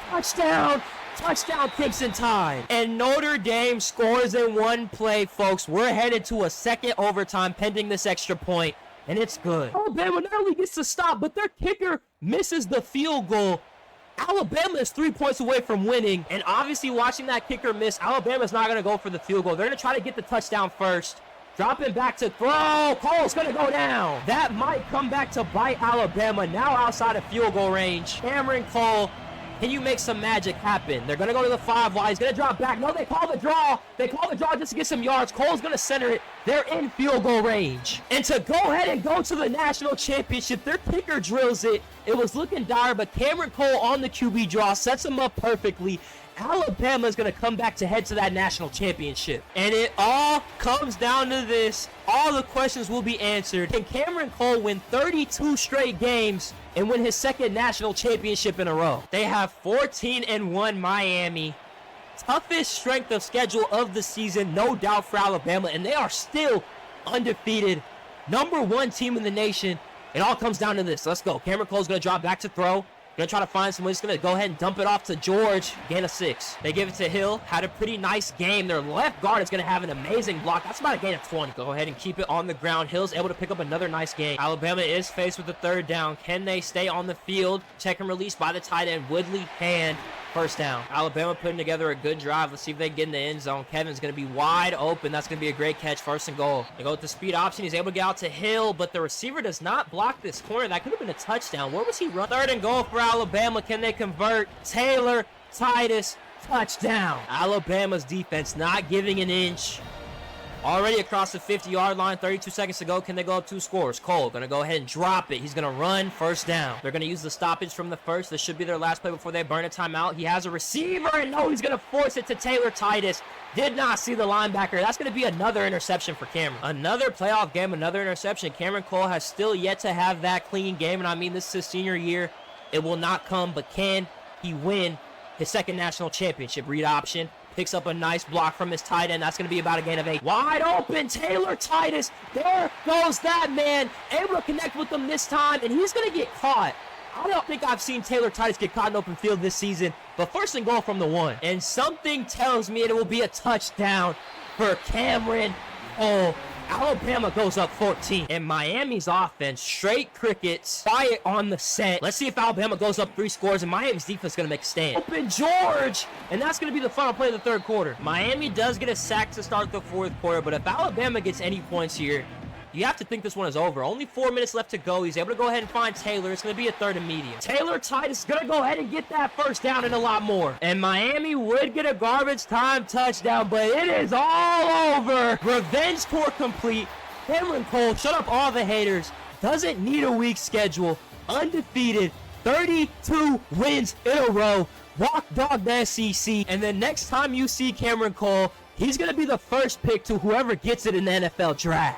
Touchdown. Touchdown kicks in time. And Notre Dame scores in one play, folks. We're headed to a second overtime pending this extra point, and it's good. Alabama not only gets to stop, but their kicker misses the field goal. Alabama is 3 points away from winning, and obviously watching that kicker miss, Alabama's not going to go for the field goal. They're going to try to get the touchdown first. Dropping back to throw. Cole's going to go down. That might come back to bite Alabama, now outside of field goal range. Cameron Cole, can you make some magic happen? They're going to go to the 5 wide. He's going to drop back. No, they call the draw. They call the draw just to get some yards. Cole's going to center it. They're in field goal range. And to go ahead and go to the national championship, their kicker drills it. It was looking dire, but Cameron Cole on the QB draw sets him up perfectly. Alabama is going to come back to head to that national championship. And it all comes down to this. All the questions will be answered. Can Cameron Cole win 32 straight games and win his second national championship in a row? They have 14-1 Miami. Toughest strength of schedule of the season, no doubt, for Alabama. And they are still undefeated. #1 team in the nation. It all comes down to this. Let's go. Cameron Cole's going to drop back to throw. Going to try to find someone. He's going to go ahead and dump it off to George. Gain of 6. They give it to Hill. Had a pretty nice game. Their left guard is going to have an amazing block. That's about a gain of 20. Go ahead and keep it on the ground. Hill's able to pick up another nice game. Alabama is faced with a third down. Can they stay on the field? Check and release by the tight end. Woodley hand. First down. Alabama putting together a good drive. Let's see if they can get in the end zone. Kevin's going to be wide open. That's going to be a great catch. First and goal. They go with the speed option. He's able to get out to Hill, but the receiver does not block this corner. That could have been a touchdown. Where was he running? Third and goal for Alabama. Can they convert? Taylor, Titus, touchdown. Alabama's defense not giving an inch. Already across the 50-yard line, 32 seconds to go. Can they go up 2 scores? Cole going to go ahead and drop it. He's going to run first down. They're going to use the stoppage from the first. This should be their last play before they burn a timeout. He has a receiver, and no, he's going to force it to Taylor Titus. Did not see the linebacker. That's going to be another interception for Cameron. Another playoff game, another interception. Cameron Cole has still yet to have that clean game, and I mean, this is his senior year. It will not come, but can he win his second national championship? Read option. Picks up a nice block from his tight end. That's going to be about a gain of 8. Wide open, Taylor Titus. There goes that man. Able to connect with them this time, and he's going to get caught. I don't think I've seen Taylor Titus get caught in open field this season, but first and goal from the 1. And something tells me it will be a touchdown for Cameron Cole. Alabama goes up 14. And Miami's offense, straight crickets, quiet on the set. Let's see if Alabama goes up 3 scores, and Miami's defense is going to make a stand. Open George, and that's going to be the final play of the third quarter. Miami does get a sack to start the fourth quarter, but if Alabama gets any points here, You have to think this one is over. Only 4 minutes left to go. He's able to go ahead and find Taylor. It's going to be a 3rd and medium. Taylor Titus is going to go ahead and get that first down and a lot more. And Miami would get a garbage time touchdown, but it is all over. Revenge tour complete. Cameron Cole, shut up all the haters. Doesn't need a weak schedule. Undefeated. 32 wins in a row. Walk dog the SEC. And then next time you see Cameron Cole, he's going to be the first pick to whoever gets it in the NFL draft.